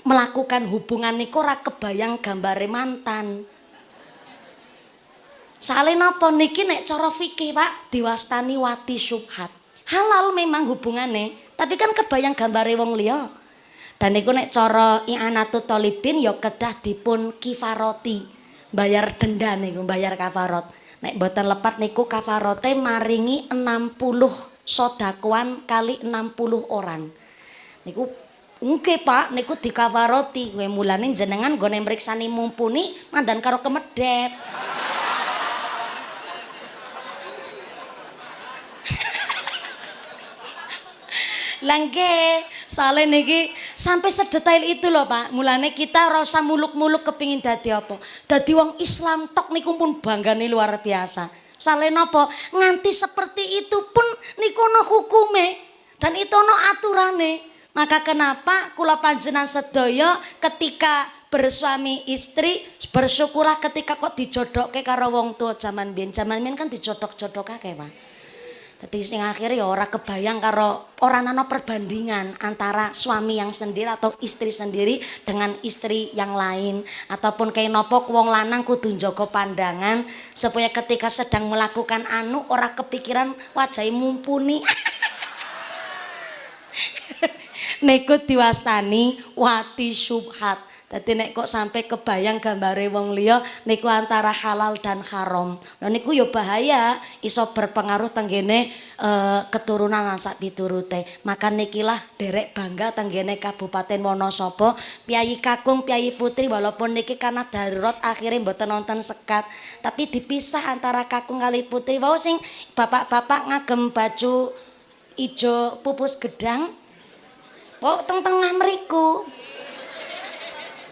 melakukan hubungan niku ora kebayang gambare mantan. Soale napa niki nek cara fikih Pak diwastani wati syubhat. Halal memang hubungane, tapi kan kebayang gambare wong liya. Dan niku nek cara i'anatut thalibin ya kedah dipun kifaroti. Bayar denda niku, bayar kafarot. Nek mboten lepat niku kafarote maringi 60 sodakoan kali 60 orang. Niku nggih Pak, niku dikafaroti. Kowe mulane jenengan nggone mriksani mumpuni mandan karo kemedhep. Langge, soalnya niki sampai sedetail itu loh Pak. Mulane kita rasa muluk-muluk kepingin dadi apa? Dadi wong Islam tok niku pun banggane luar biasa. Soalnya napa? Nganti seperti itu pun niku ono hukume dan itu ono aturane. Maka kenapa kula panjenengan sedaya ketika bersuami istri bersyukurlah ketika kok dijodokke karo wong tua zaman biyen. Zaman biyen kan dijodok-jodokake Pak. Dadi sing akhirnya ya ora kebayang karo ora ana perbandingan antara suami yang sendiri atau istri sendiri dengan istri yang lain, ataupun kayak nopo wong lanang kudu njaga pandangan supaya ketika sedang melakukan anu ora kepikiran wajahe mumpuni. Niku diwastani wati syubhat. Dadi nek kok sampai kebayang gambare wong liya niku antara halal dan haram. Nah niku yo bahaya, iso berpengaruh tenggene keturunan lan sak piturute. Maka nikilah derek bangga tenggene Kabupaten Wonosobo, Piyai Kakung, Piyai Putri walaupun niki karena darurat akhirnya mboten nonton sekat, tapi dipisah antara Kakung kali Putri. Wau sing bapak-bapak ngagem baju ijo pupus gedang. Wau teng-tengah mriku.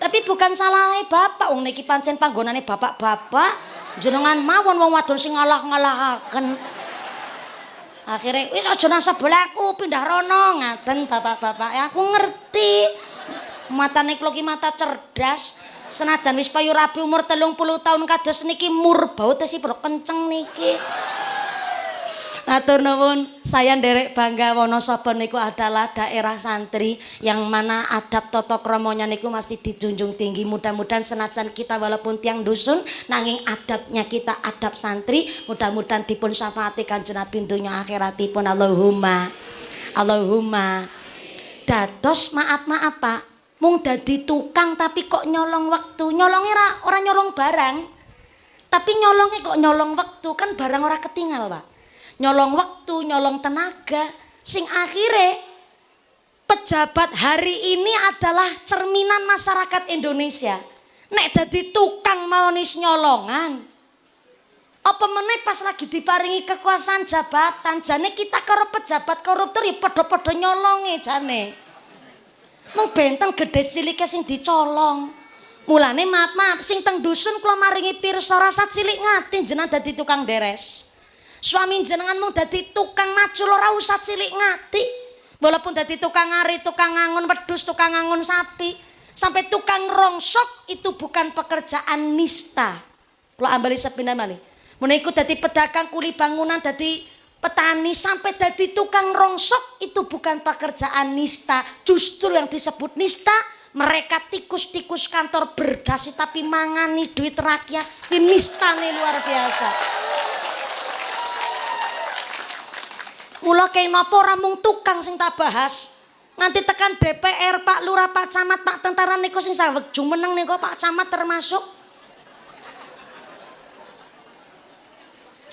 Tapi bukan salahnya bapak, wong niki pancen panggonane bapak-bapak, jenengan mawon wong wadon sing ngalah-ngalahaken. Akhirnya wis aja nang sebelahku, pindah rono ngaten bapak-bapak. Aku ngerti. Matane kula ki mata cerdas. Senajan wis payu rabi umur 30 tahun kados niki mur baut tesipun kenceng niki. Matur nuwun, saya nderek bangga Wonosobo niku adalah daerah santri yang mana adab tata kramanya niku masih dijunjung tinggi. Mudah-mudahan senajan kita walaupun tiang dusun nanging adabnya kita adab santri, mudah-mudahan dipun syafaati Kanjeng Nabi dunya akhiratipun. Allahumma Allahumma. Dados maaf-maaf Pak, mung dadi tukang tapi kok nyolong waktu. Nyolongnya ora nyolong barang. Tapi nyolongnya kok nyolong waktu, kan barang ora ketinggal Pak. Nyolong waktu, nyolong tenaga, sing akhirnya pejabat hari ini adalah cerminan masyarakat Indonesia. Nek dadi tukang mau nis nyolongan, apa meneh pas lagi diparingi kekuasaan jabatan, jane kita karo pejabat koruptor ya padha-padha nyolonge jane. Mung benten gede cilike sing dicolong. Mulane maaf sing teng dusun kula maringi pirsa rasa cilik ngati jenengan dadi tukang deres. Suami jenengan mung dadi tukang macul ora usah cilik ngati. Walaupun dadi tukang ari, tukang ngangon wedhus, tukang ngangon sapi, sampai tukang rongsok itu bukan pekerjaan nista. Kula ambali sepindah malih. Mun iku dadi pedagang kuli bangunan, dadi petani sampai dadi tukang rongsok itu bukan pekerjaan nista. Justru yang disebut nista mereka tikus-tikus kantor berdasi tapi mangani duit rakyat. Ini nistane luar biasa. Mula kaya napa ora mung tukang sing tak bahas. Nganti tekan DPR, Pak Lurah, Pak Camat, Pak Tentara niku sing saweg jumeneng niku Pak Camat termasuk.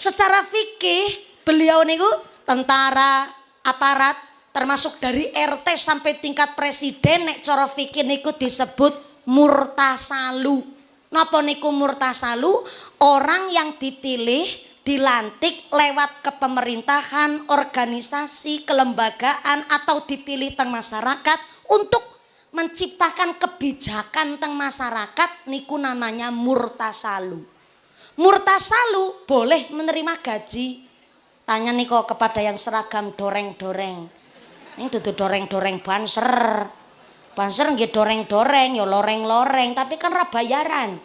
Secara fikih beliau niku tentara, aparat, termasuk dari RT sampai tingkat presiden nek cara fikih niku disebut murtasalu. Napa niku murtasalu? Orang yang dipilih dilantik lewat kepemerintahan, organisasi, kelembagaan atau dipilih teng masyarakat untuk menciptakan kebijakan teng masyarakat niku namanya murtasalu. Murtasalu boleh menerima gaji. Tanya niko kepada yang seragam doreng-doreng. Ini dudu doreng-doreng banser. Banser nggih doreng-doreng ya loreng-loreng tapi kan ra bayaran.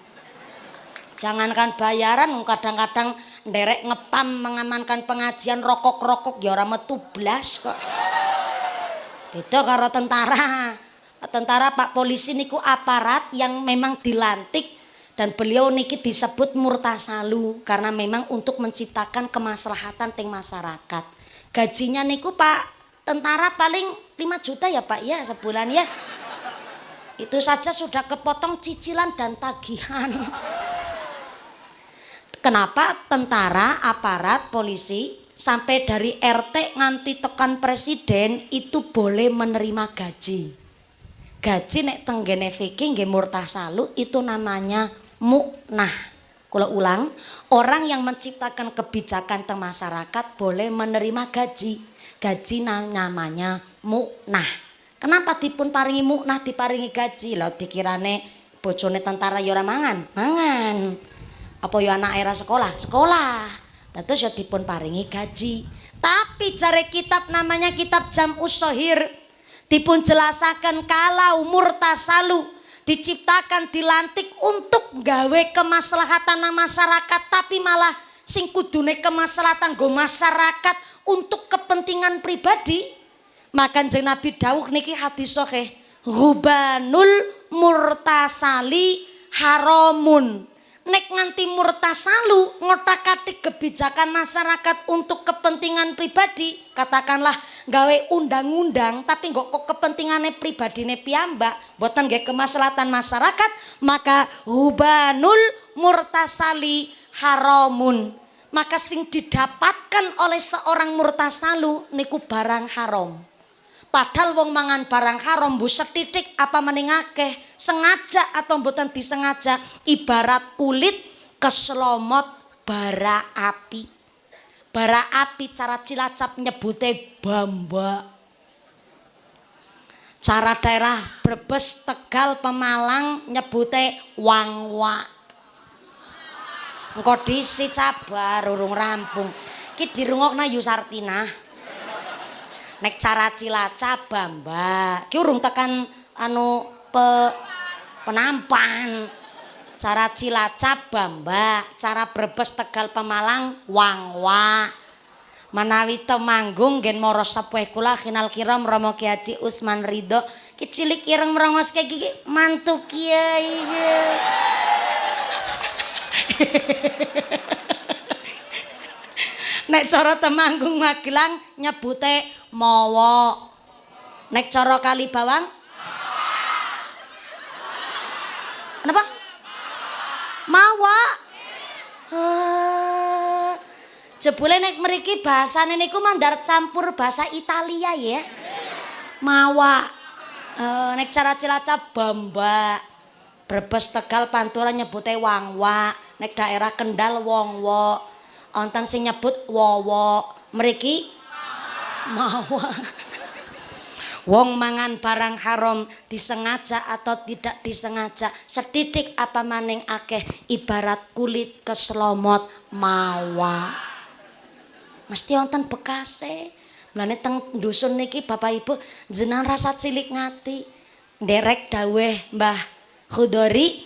Jangankan bayaran kadang-kadang nderek ngepam mengamankan pengajian rokok-rokok ya ora metu blas kok. Beda karo tentara. Tentara Pak Polisi niku aparat yang memang dilantik dan beliau niki disebut murtasalu karena memang untuk menciptakan kemaslahatan teng masyarakat. Gajinya niku Pak tentara paling 5 juta ya Pak ya sebulan ya. Itu saja sudah kepotong cicilan dan tagihan. Kenapa tentara, aparat, polisi sampai dari RT nganti tekan presiden itu boleh menerima gaji. Gaji nek tenggene fikih nggih murtasalu itu namanya muknah. Kula ulang, orang yang menciptakan kebijakan teng masyarakat boleh menerima gaji. Gaji namanya muknah. Kenapa dipun paringi muknah diparingi gaji? Lah dikirane bojone tentara ya ora mangan? Mangan. Apa ya anak era sekolah? Sekolah. Terus ya dipun paringi gaji. Tapi jare kitab namanya kitab Jam'us Shohir dipun jelasaken kalau murtasalu diciptakan dilantik untuk gawe kemaslahatan masyarakat tapi malah sing kudune kemaslahatan go masyarakat untuk kepentingan pribadi. Maka Kanjeng Nabi dawuh niki hadis sahih, "Ghubanul murtasali haramun." Nek nganti murtasalu ngotak-atik kebijakan masyarakat untuk kepentingan pribadi, katakanlah gawe undang-undang tapi kok kepentingannya pribadine piyambak boten nggih kemaslahatan masyarakat, maka hubanul murtasali haramun. Maka sing didapatkan oleh seorang murtasalu niku barang haram. Padahal wong mangan barang haram bu setitik apa mending akeh, sengaja atau mboten disengaja, ibarat kulit keselomot bara api. Bara api cara Cilacap nyebute bamba. Cara daerah Brebes, Tegal, Pemalang nyebute wangwa. Engko disi cabar urung rampung. Ki dirungokna Yu Sartina. Nek cara Cilacap bamba, ki urung tekan anu penampan. Cara Cilacap bamba, cara Brebes Tegal Pemalang wangwa. Manawi temanggung ngen mara sepuh kula Kinal Kiram Rama Ki Haji Usman Ridho ki cilik ireng merongos iki mantu kiai guys. Nek cara Temanggung Magelang nyebute mawa. Nek cara Kalibawang Kenapa? Mawa. Jebule nek mriki bahasane niku mandar campur bahasa Italia ya. Mawa. Nek cara Cilacap bamba. Brebes Tegal Pantura nyebute wangwa. Nek daerah Kendal wongwo. Wonten sing nyebut wowo. Mriki mawa. Wong mangan barang haram disengaja atau tidak disengaja sedidik apa maning akeh ibarat kulit keslomot mawa. Mesti wonten bekase. Mulane teng dusun niki Bapak Ibu jenengan rasa cilik ngati. Nderek dawuh Mbah Khudori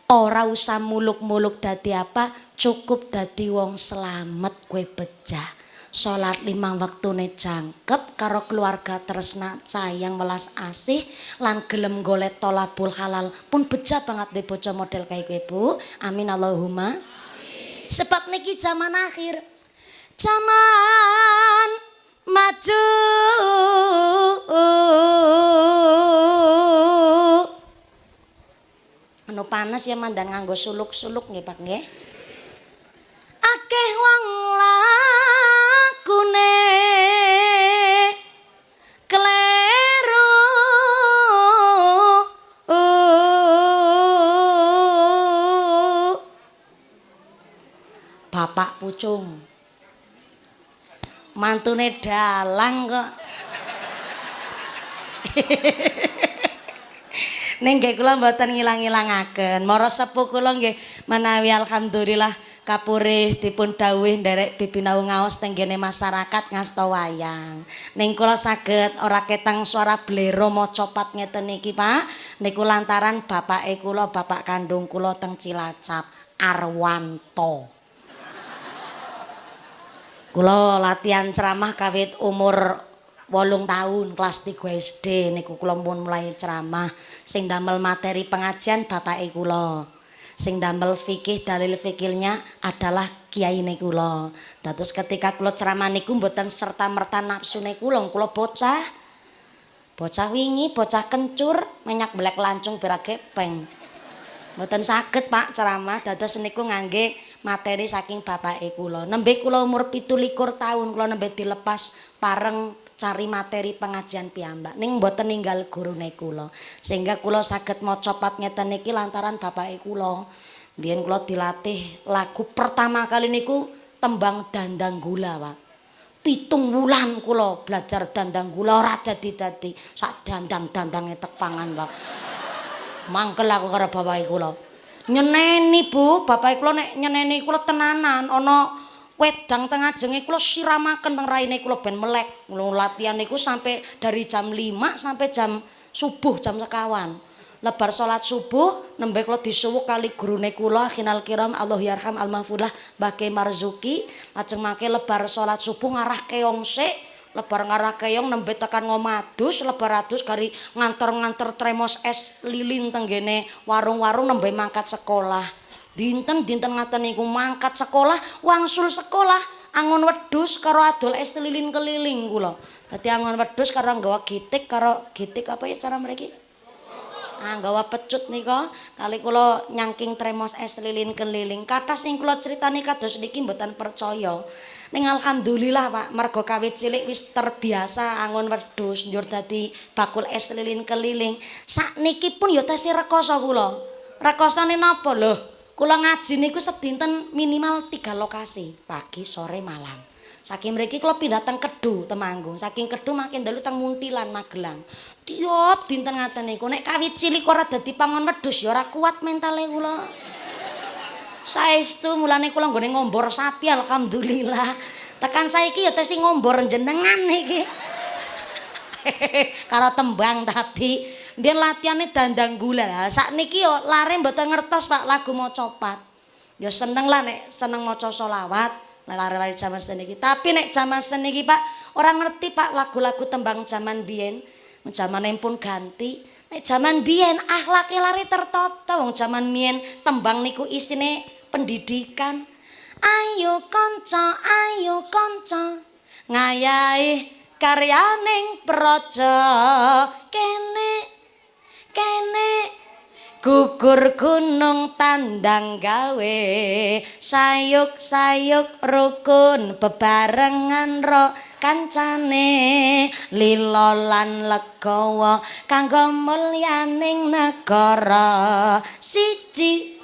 ora usah muluk-muluk dadi apa, cukup dadi wong slamet kowe bejah. Salat 5 wektune jangkep karo keluarga tresna sayang welas asih lan gelem golek tolabul halal pun bejah banget deh bocah model kayak kowe Bu. Amin Allahumma. Amin. Sebab niki zaman akhir. Zaman maju anu panas ya mandan nganggo suluk-suluk nggih Pak nggih. Akeh wong lakune kleru Bapak Pucung mantune dalang kok. Ning nggih kula mboten ngilang-ilangaken. Mara sepuh kula nggih menawi alhamdulillah kapurih dipun dawuh nderek bibinau ngaos tenggene masyarakat ngasta wayang. Ning kula saged ora ketang suara blero maca pat ngeten iki Pak. Niku lantaran bapake kula bapak kandung kula teng Cilacap Arwanto. Kula latihan ceramah kawit umur 8 tahun kelas 3 SD niku kula pun mulai ceramah. Sing damel materi pengajian bapake kula. Sing damel fikih dalil fikilnya adalah kiyaine kula. Dados ketika kula ceramah niku mboten serta-merta nafsune kula bocah. Bocah wingi, bocah kencur, menyak belek lancung berage peng. Mboten saged Pak ceramah dados niku ngangge materi saking bapake kula. Nembe kula umur 17 tahun kula nembe dilepas pareng cari materi pengajian piyambak ning mboten ninggal gurune kula. Sehingga kula saged maca pat ngeten niki lantaran bapake kula. Biyen kula dilatih lagu pertama kali niku tembang Dandang Gula, Pak. 7 wulan kula belajar Dandang Gula ora dadi-dadi. Sak dandang-dandange tek pangan, Pak. Mangkel aku karo bapake kula. Nyeneni Bu, bapake kula nek nyeneni kula tenanan ana wedang teng ajenge kula siramaken teng raine kula ben melek. Latihan niku sampai dari jam 5 sampai jam subuh jam sekawan. Lebar salat subuh nembe kula disuwuk kali gurune kula Kinal Kiram Allah yarham almahfulah Mbah Marzuki. Lajeng mangke lebar salat subuh ngarah keong sik. Lebar ngarah keong nembe tekan ngomadus lebar adus kari nganter-nganter tremos es lilin tenggene warung-warung nembe mangkat sekolah. Dinten-dinten ngaten niku mangkat sekolah, wangsul sekolah, angon wedhus karo adol es lilin keliling kula. Dadi angon wedhus karo nggawa gitik karo gitik apa ya cara mriki? Nggawa pecut nika kali kula nyangking tremos es lilin keliling. Kathah sing kula critani kados niki mboten percaya. Ning alhamdulillah Pak, mergo kawit cilik wis terbiasa angon wedhus njur dadi bakul es lilin keliling. Sakniki pun ya tesih rekoso kula. Rekosane napa lho? Kula ngaji niku sedinten minimal 3 lokasi, pagi, sore, malam. Saking mriki kula pindah teng Kedu, Temanggung. Saking Kedu makin dalu teng Muntilan, Magelang. Tiap dinten ngaten niku nek kawit cilik ora dadi pangon wedhus ya ora kuat mentale kula. Saestu mulane kula nggone ngombor sapi alhamdulillah. Tekan saiki ya tesih ngombor jenengan iki. Karo tembang tapi biyen latihane Dandang Gula. Sakniki yo lare mboten ngertos Pak lagu maca pat. Ya seneng lah nek seneng maca selawat, lari-lari zaman seniki. Tapi nek zaman seniki Pak, orang ngerti Pak lagu-lagu tembang zaman biyen. Zamane pun ganti. Nek zaman biyen akhlake lari tertata. Wong zaman biyen tembang niku isine pendidikan. Ayo kanca, ngayahi karyaning praja. Kene gugur gunung tandang gawe, sayuk-sayuk rukun bebarengan ro kancane, lila lan legawa kanggo mulyaning negara. Siji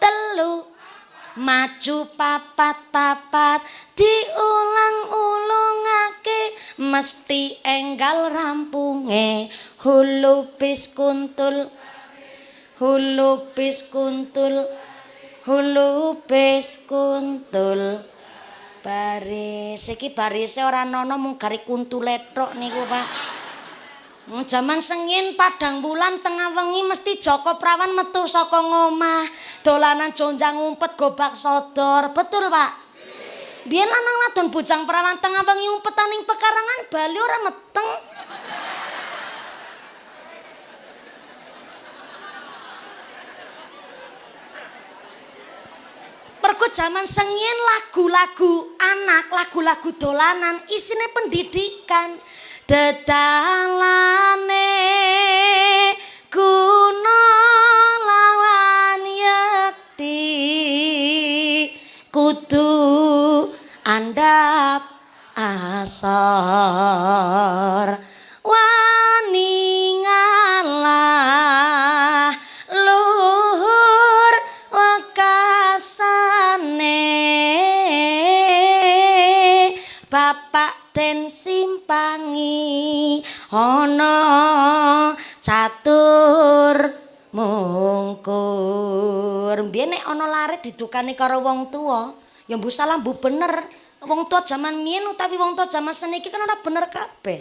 telu maju papat diulang-ulungake mesti enggal rampunge. Hulu bis kuntul baris iki barise ora ana mung gari kuntule tok niku Pak. Jaman sengin padang bulan tengah wengi mesti Joko Prawan metu saka ngomah dolanan jonjang ngumpet gobak sodor. Betul Pak? Biyen lanang wadon bujang prawan tengah wengi umpetaning pekarangan bali ora meteng. Mergo jaman sengin lagu-lagu anak, lagu-lagu dolanan isine pendidikan. Dedalane guna lawan yakti kudu andap asor wani ngalah luhur wekasane bapak den simpangi ana catur mungkur. Mbiyen nek ana larit didukani karo wong tuwa ya mbuh salah mbuh bener. Wong tuwa jaman miyen utawi wong tuwa jaman seniki kan ora bener kabeh.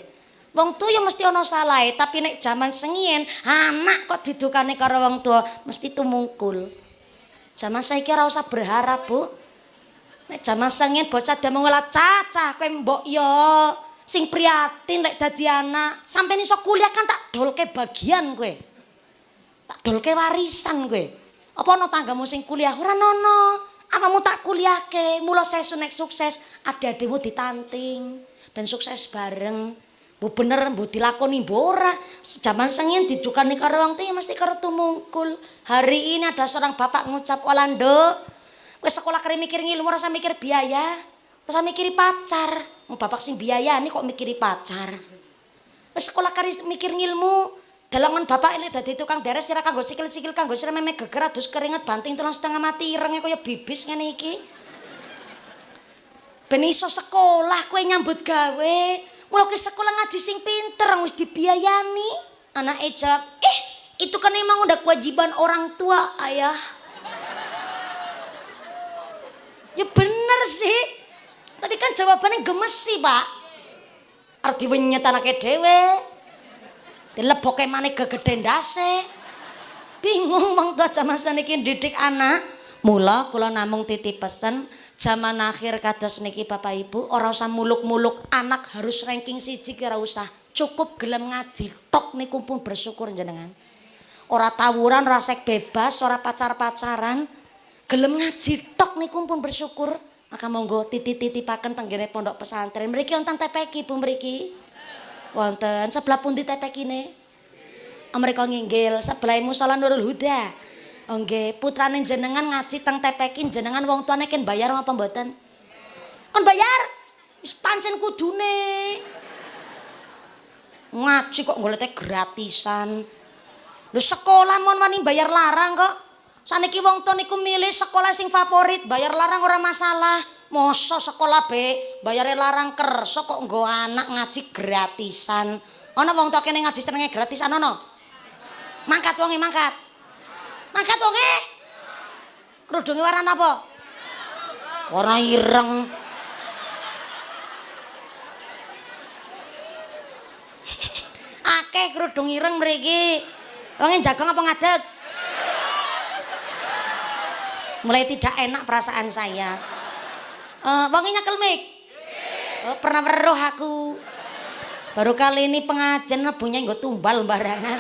Wong tuwa ya mesti ana salahe, tapi nek jaman sengien anak kok didukani karo wong tuwa mesti tumungkul. Jaman saiki ora usah berharap, Bu. Nek jaman sengien bocah demung ngolah cacah kowe mbok yo sing prihatin nek dadi anak, sampeyan iso kuliah kan tak dolke bagian kowe. Tak dolke warisan kowe. Apa ana tanggamu sing kuliah ora ono? Apamu tak kuliahke, mula sesu nek sukses adik-adikmu ditanting ben sukses bareng. Bu bener bu dilakoni mbok ora. Jaman sengien didukani karo wong tuwa mesti karo tumungkul. Hari ini ada seorang bapak ngucap, "Walando, kowe sekolah kare mikir ngilmu ora usah mikir biaya, ora usah mikiri pacar." Wong bapak sing biayani kok mikiri pacar. Wis sekolah kare mikir ngilmu, dalangan bapak ini dadi tukang deres sira kanggo sikil-sikil kanggo sira meme geger adus keringet banting tulang setengah mati irenge kaya bibis ngene iki. Ben iso sekolah kowe nyambut gawe. Mula ke sekolah ngaji sing pinter wis dibiayani. Anake jawab, itu kan emang udah kewajiban orang tua, Ayah." Ya bener sih. Tapi kan jawabannya gemes sih, Pak. Arti wenyet anake dhewe. Dileboke maneh gegede ndase. Bingung wong tua jaman saniki didik anak. Mula kula namung titip pesen zaman akhir kados niki Bapak Ibu ora usah muluk-muluk anak harus ranking 1 ki ora usah. Cukup gelem ngaji tok niku pun bersyukur jenengan. Ora tawuran, ora sek bebas, ora pacar-pacaran. Gelem ngaji tok niku pun bersyukur. Maka monggo titip-titipaken tenggene pondok pesantren. Mriki wonten TPK Bu mriki? Wonten. Sebelah pundi TPK-ne? Mereka nginggil sebelah musala Nurul Huda. Oh nggih, putrane jenengan ngaji teng TPK jenengan wong tuane ken bayar apa mboten? Kon bayar? Wis pancen kudune. Ngaji kok golete gratisan. Lho sekolah mon wani bayar larang kok. Saniki wong tuwa niku milih sekolah sing favorit, bayar larang ora masalah. Mosok sekolah be bayare larang kersa kok nggo anak ngaji gratisan. Ana wong tuwa kene ngaji senenge gratisan ana? Mangkat wonge mangkat. Mangkat wonge. Kerudunge warna apa? Warna ireng. Akeh kerudung ireng mriki. Wonge jagong apa ngadeg? Mulai tidak enak perasaan saya. Wonge nyekel mik. Oh, pernah weruh aku. Baru kali ini pengajian rebunya nggo tumbal barangan.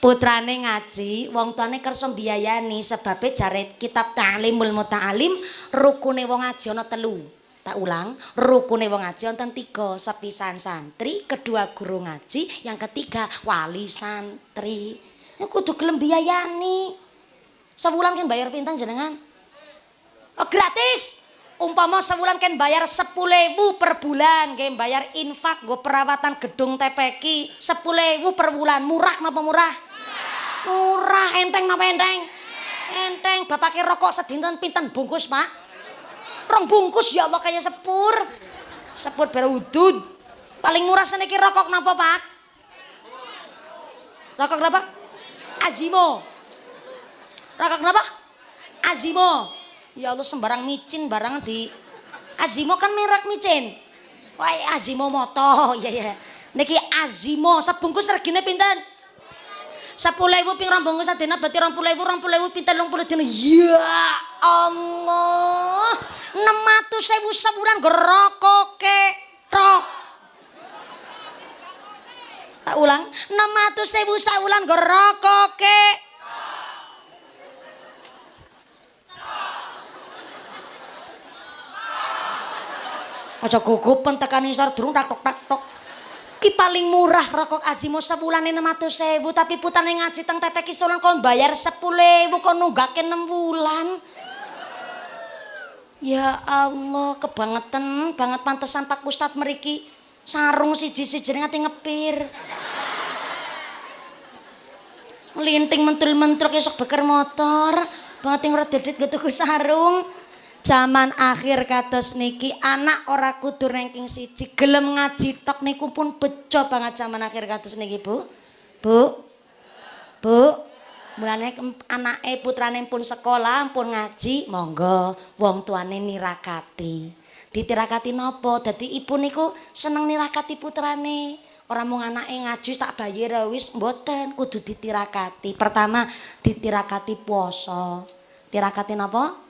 Putrane ngaji, wong tuane kersa mbiayani sebabe jare kitab Ta'limul Muta'alim rukune wong ngaji ana 3. Tak ulang, rukune wong ngaji wonten 3, sepisan santri, kedua guru ngaji, yang ketiga wali santri. Kudu gelem biayani. Sebulan kan bayar pinten jenengan? Oh, gratis. Umpama sebulan kan bayar 10.000 per bulan, nggih bayar infak nggo perawatan gedung TPQ 10.000 per bulan. Murah napa murah? Murah, enteng napa enteng? Enteng. Bapake rokok sedinten pinten bungkus, Pak? 2 bungkus ya Allah kayak sepur. Sepur berudud. Paling murah seniki rokok napa, Pak? Rokok napa? Azimo. Rokok napa? Azimo. Ya Allah sembarang micin barang di Azimo kan merek micin. Wah, Azimo moto. Ya ya. Niki Azimo sebungkus regine pinten? 10.000 ping 2 bungkus sadina berarti 20.000 pinten 20 dina. Ya Allah. 600.000 sebulan gerokoke rok. Tak ulang, 600.000 sebulan gerokoke. Aja gugupen tekan isor durung tak tok. Ki paling murah rokok Azimo sebulan 600.000 tapi putane ngaji teng TPQ Solo kon bayar 10.000 kon nunggake 6 bulan. Ya Allah, kebangetan banget pantesan Pak Ustadz mriki sarung siji-siji ngati ngepir. Melinting mentul-mentul esok beker motor, banget yang rededit gitu sarung. Zaman akhir kados niki anak ora kudu ranking 1, gelem ngaji tok niku pun bejo banget zaman akhir kados niki, Bu. Bu. Mulane anake putrane pun sekolah, pun ngaji, monggo wong tuane nirakati. Ditirakati napa? Dadi ibu niku seneng nirakati putrane. Ora mung anake ngaji tak bayar wis mboten, kudu ditirakati. Pertama ditirakati poso. Tirakati napa?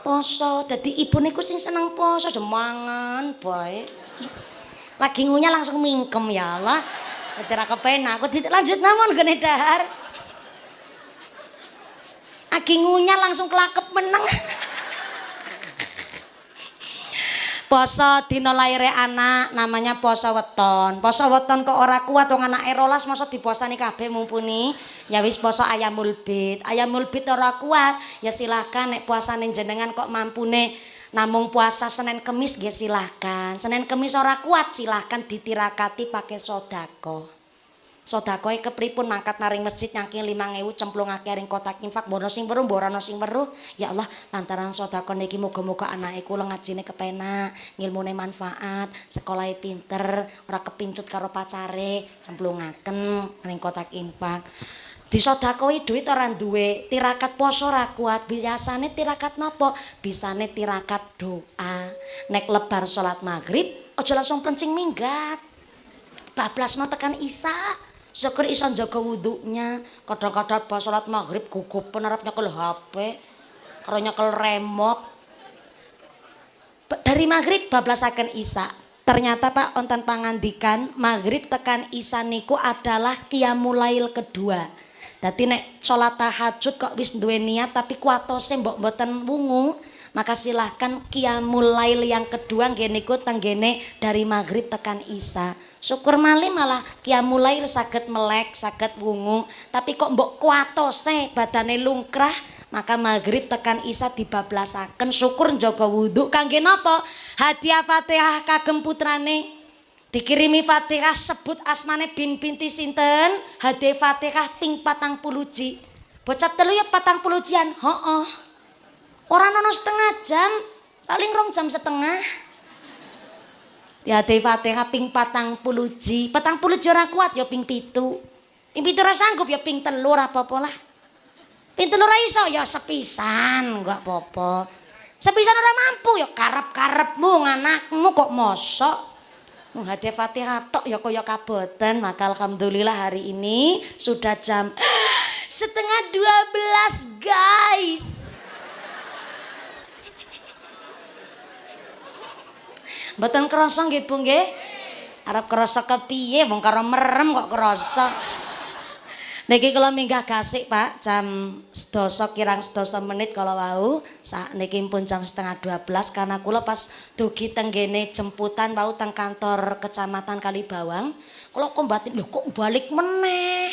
Poso. Dadi ibu niku sing seneng poso, jemangan bae. Lagi ngunyah langsung mingkem ya Allah. Dadi ra kepenak. Aku lanjut namun gene dahar. Lagi ngunyah langsung kelakep meneng. Poso dina laire anak namanya poso weton. Poso weton kok ora kuat wong anake 12 masa diposani kabeh mumpuni. Ya wis poso ayamul bid. Ayamul bid ora kuat, ya silahkan nek puasane jenengan kok mampune namung puasa Senin Kemis nggih silahkan. Senin Kemis ora kuat silahkan ditirakati pakai sedekah. Sedekahe kepripun mangkat naring masjid nyangking 5.000 cemplungake ring kotak infak bono sing weruh mbok ana sing weruh. Ya Allah, lantaran sedekah niki muga-muga anake kula ngajine kepenak, ngilmune manfaat, sekolahe pinter, ora kepincut karo pacare, cemplungaken ring kotak infak. Disedekahi duit ora duwe, tirakat poso ora kuat, biasane tirakat napa? Bisane tirakat doa. Nek lebar salat maghrib aja langsung plencing minggat. Bablasno tekan isya. Syukur iso jaga wudunya. Kadang-kadang pas salat maghrib gugupen arep nyekel HP, karo nyekel remote. Dari maghrib bablasaken isya. Ternyata Pak wonten pangandikan maghrib tekan isya niku adalah qiyamul lail kedua. Dadi nek salat tahajud kok wis duwe niat tapi kuatose mbok mboten wungu, maka silahkan qiyamul lail yang kedua nggih niku tenggene dari maghrib tekan isya. Syukur malih malah qiyamul lail saged melek, saged wungu, tapi kok mbok kuatose badane lungkrah, maka maghrib tekan isya dibablasaken. Syukur njaga wudu kangge napa? Hadiah Fatihah kagem putrane. Dikirimi Fatihah sebut asmane binti sinten? Hadiah Fatihah ping 40 ji. Bocah telu ya 40 jian. Heeh. Ora ono setengah jam, paling 2 jam setengah. Ya hadiah Fatihah ping 40 ji. 40 ji ora kuat ya ping 7. Ping 7 ora sanggup ya ping 3 ora apa-apa lah. Ping 3 ora iso ya sepisan, enggak apa-apa. Sepisan ora mampu ya karep-karepmu anakmu kok mosok. Hadiah Fatihah tok ya kaya kaboten. Maka alhamdulillah hari ini sudah jam 11:30 guys. Mboten krasa nggih Bu nggih? Arep krasa kepiye wong karo merem kok krasa. Niki kula minggah gasik Pak jam 12 kirang 12 menit kalau wau sak niki pun jam setengah 12 karena kula pas dugi tenggene jemputan wau teng kantor kecamatan Kalibawang kula kok batin lho kok balik meneh.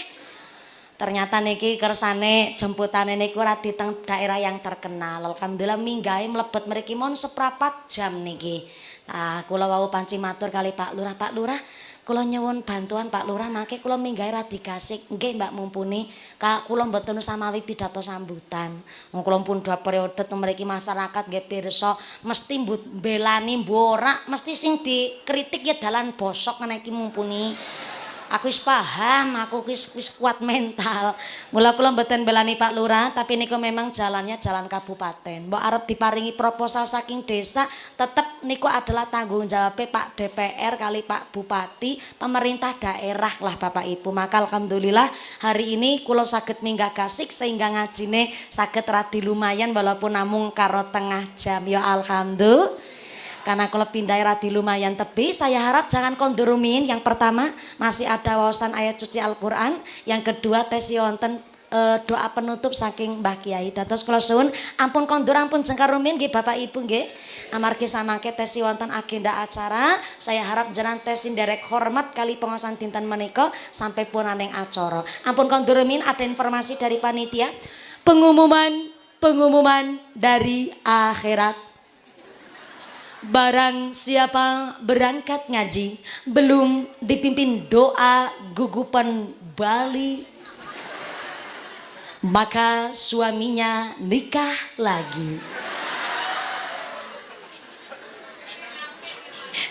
Ternyata niki kersane jemputane niku ora di teng daerah yang terkenal. Alhamdulillah minggahe mlebet mriki mon seprapat jam niki. Nah, kula wau panci matur kali Pak Lurah, kula nyuwun bantuan Pak Lurah mangke kula minggahe radi gasik. Nggih Mbak mumpuni. Kula mboten samawi pidato sambutan. Wong kula pun dua periode mriki masyarakat nggih pirsa mesti mbelani mborak, mesti sing dikritik ya dalan bosok ngene iki mumpuni. Aku wis paham, aku wis kuat mental. Mula kula mboten belani Pak Lurah, tapi niku memang jalannya jalan kabupaten. Mbok arep diparingi proposal saking desa, tetep niku adalah tanggung jawab Pak DPR kali Pak Bupati, pemerintah daerah lah Bapak Ibu. Maka alhamdulillah hari ini kula saged minggah gasik sehingga ngajine saged radi lumayan walaupun namung karo tengah jam. Ya alhamdulillah. Karena kalau pindah radi lumayan tepi, saya harap jangan kondurumin. Yang pertama masih ada wawasan ayat suci Al-Quran. Yang kedua tesi wonten doa penutup saking Mbah Kiai. Dados kula suwun ampun kondur ampun jengkarumin nggih Bapak Ibu nggih. Amargi samangke tesi wonten agenda acara, saya harap jenengan tesi nderek hormat kali pengawasan dinten menika sampai punaning acara. Ampun kondurumin ada informasi dari panitia. Pengumuman dari akhirat. Barang siapa berangkat ngaji belum dipimpin doa gugupan Bali maka suaminya nikah lagi.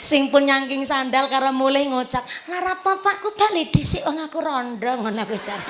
Sing pun nyangking sandal karo mulih ngucap lara bapakku bali dhisik wong aku rondo ngono kuwi jare.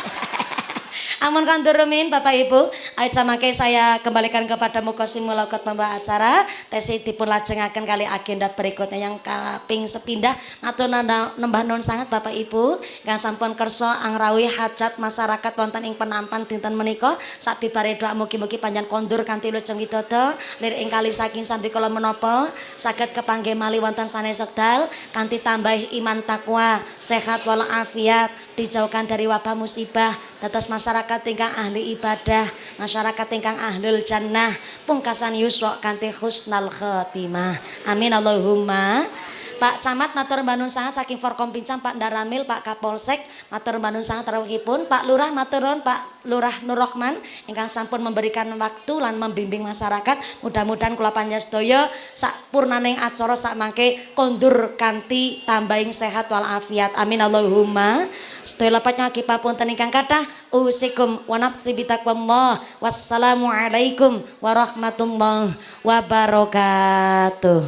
Amun kondurumin Bapak Ibu, ayat samangke saya kembalikan kepada Mukosimul Lauqat pembawa acara. Tesi dipun lajengaken kali agenda berikutnya yang kaping sepindah. Matur nembah nuwun sangat Bapak Ibu, kang sampun kersa angrawi hajat masyarakat wonten ing penampan dinten menika. Sabibare doa mugi-mugi panjenengan kondur kanthi lujeng widodo, lir ing kali saking sambi kala menapa saged kepanggih malih wonten sanes wekdal kanthi tambah iman takwa, sehat walafiat, dijauhkan dari wabah musibah, dados masyarakat ingkang ahli ibadah, masyarakat ingkang ahlul jannah, pungkasan yuswa kanthi husnal khotimah. Amin Allahumma. Pak Camat matur mbanun sangat saking Forkom Pincang, Pak Daramil, Pak Kapolsek matur mbanun sangat rawuhipun, Pak Lurah matur nuwun, Pak Lurah Nur Rahman ingkang sampun memberikan waktu lan membimbing masyarakat. Mudah-mudahan kula panjenengan sedaya sakpurnaning acara sakmangke kondur kanthi tambahing sehat wal afiat. Amin Allahumma. Sedaya lepat nyaki papunten ingkang kathah usikum wa nafsi bitaqwallah. Wassalamualaikum warahmatullahi wabarakatuh.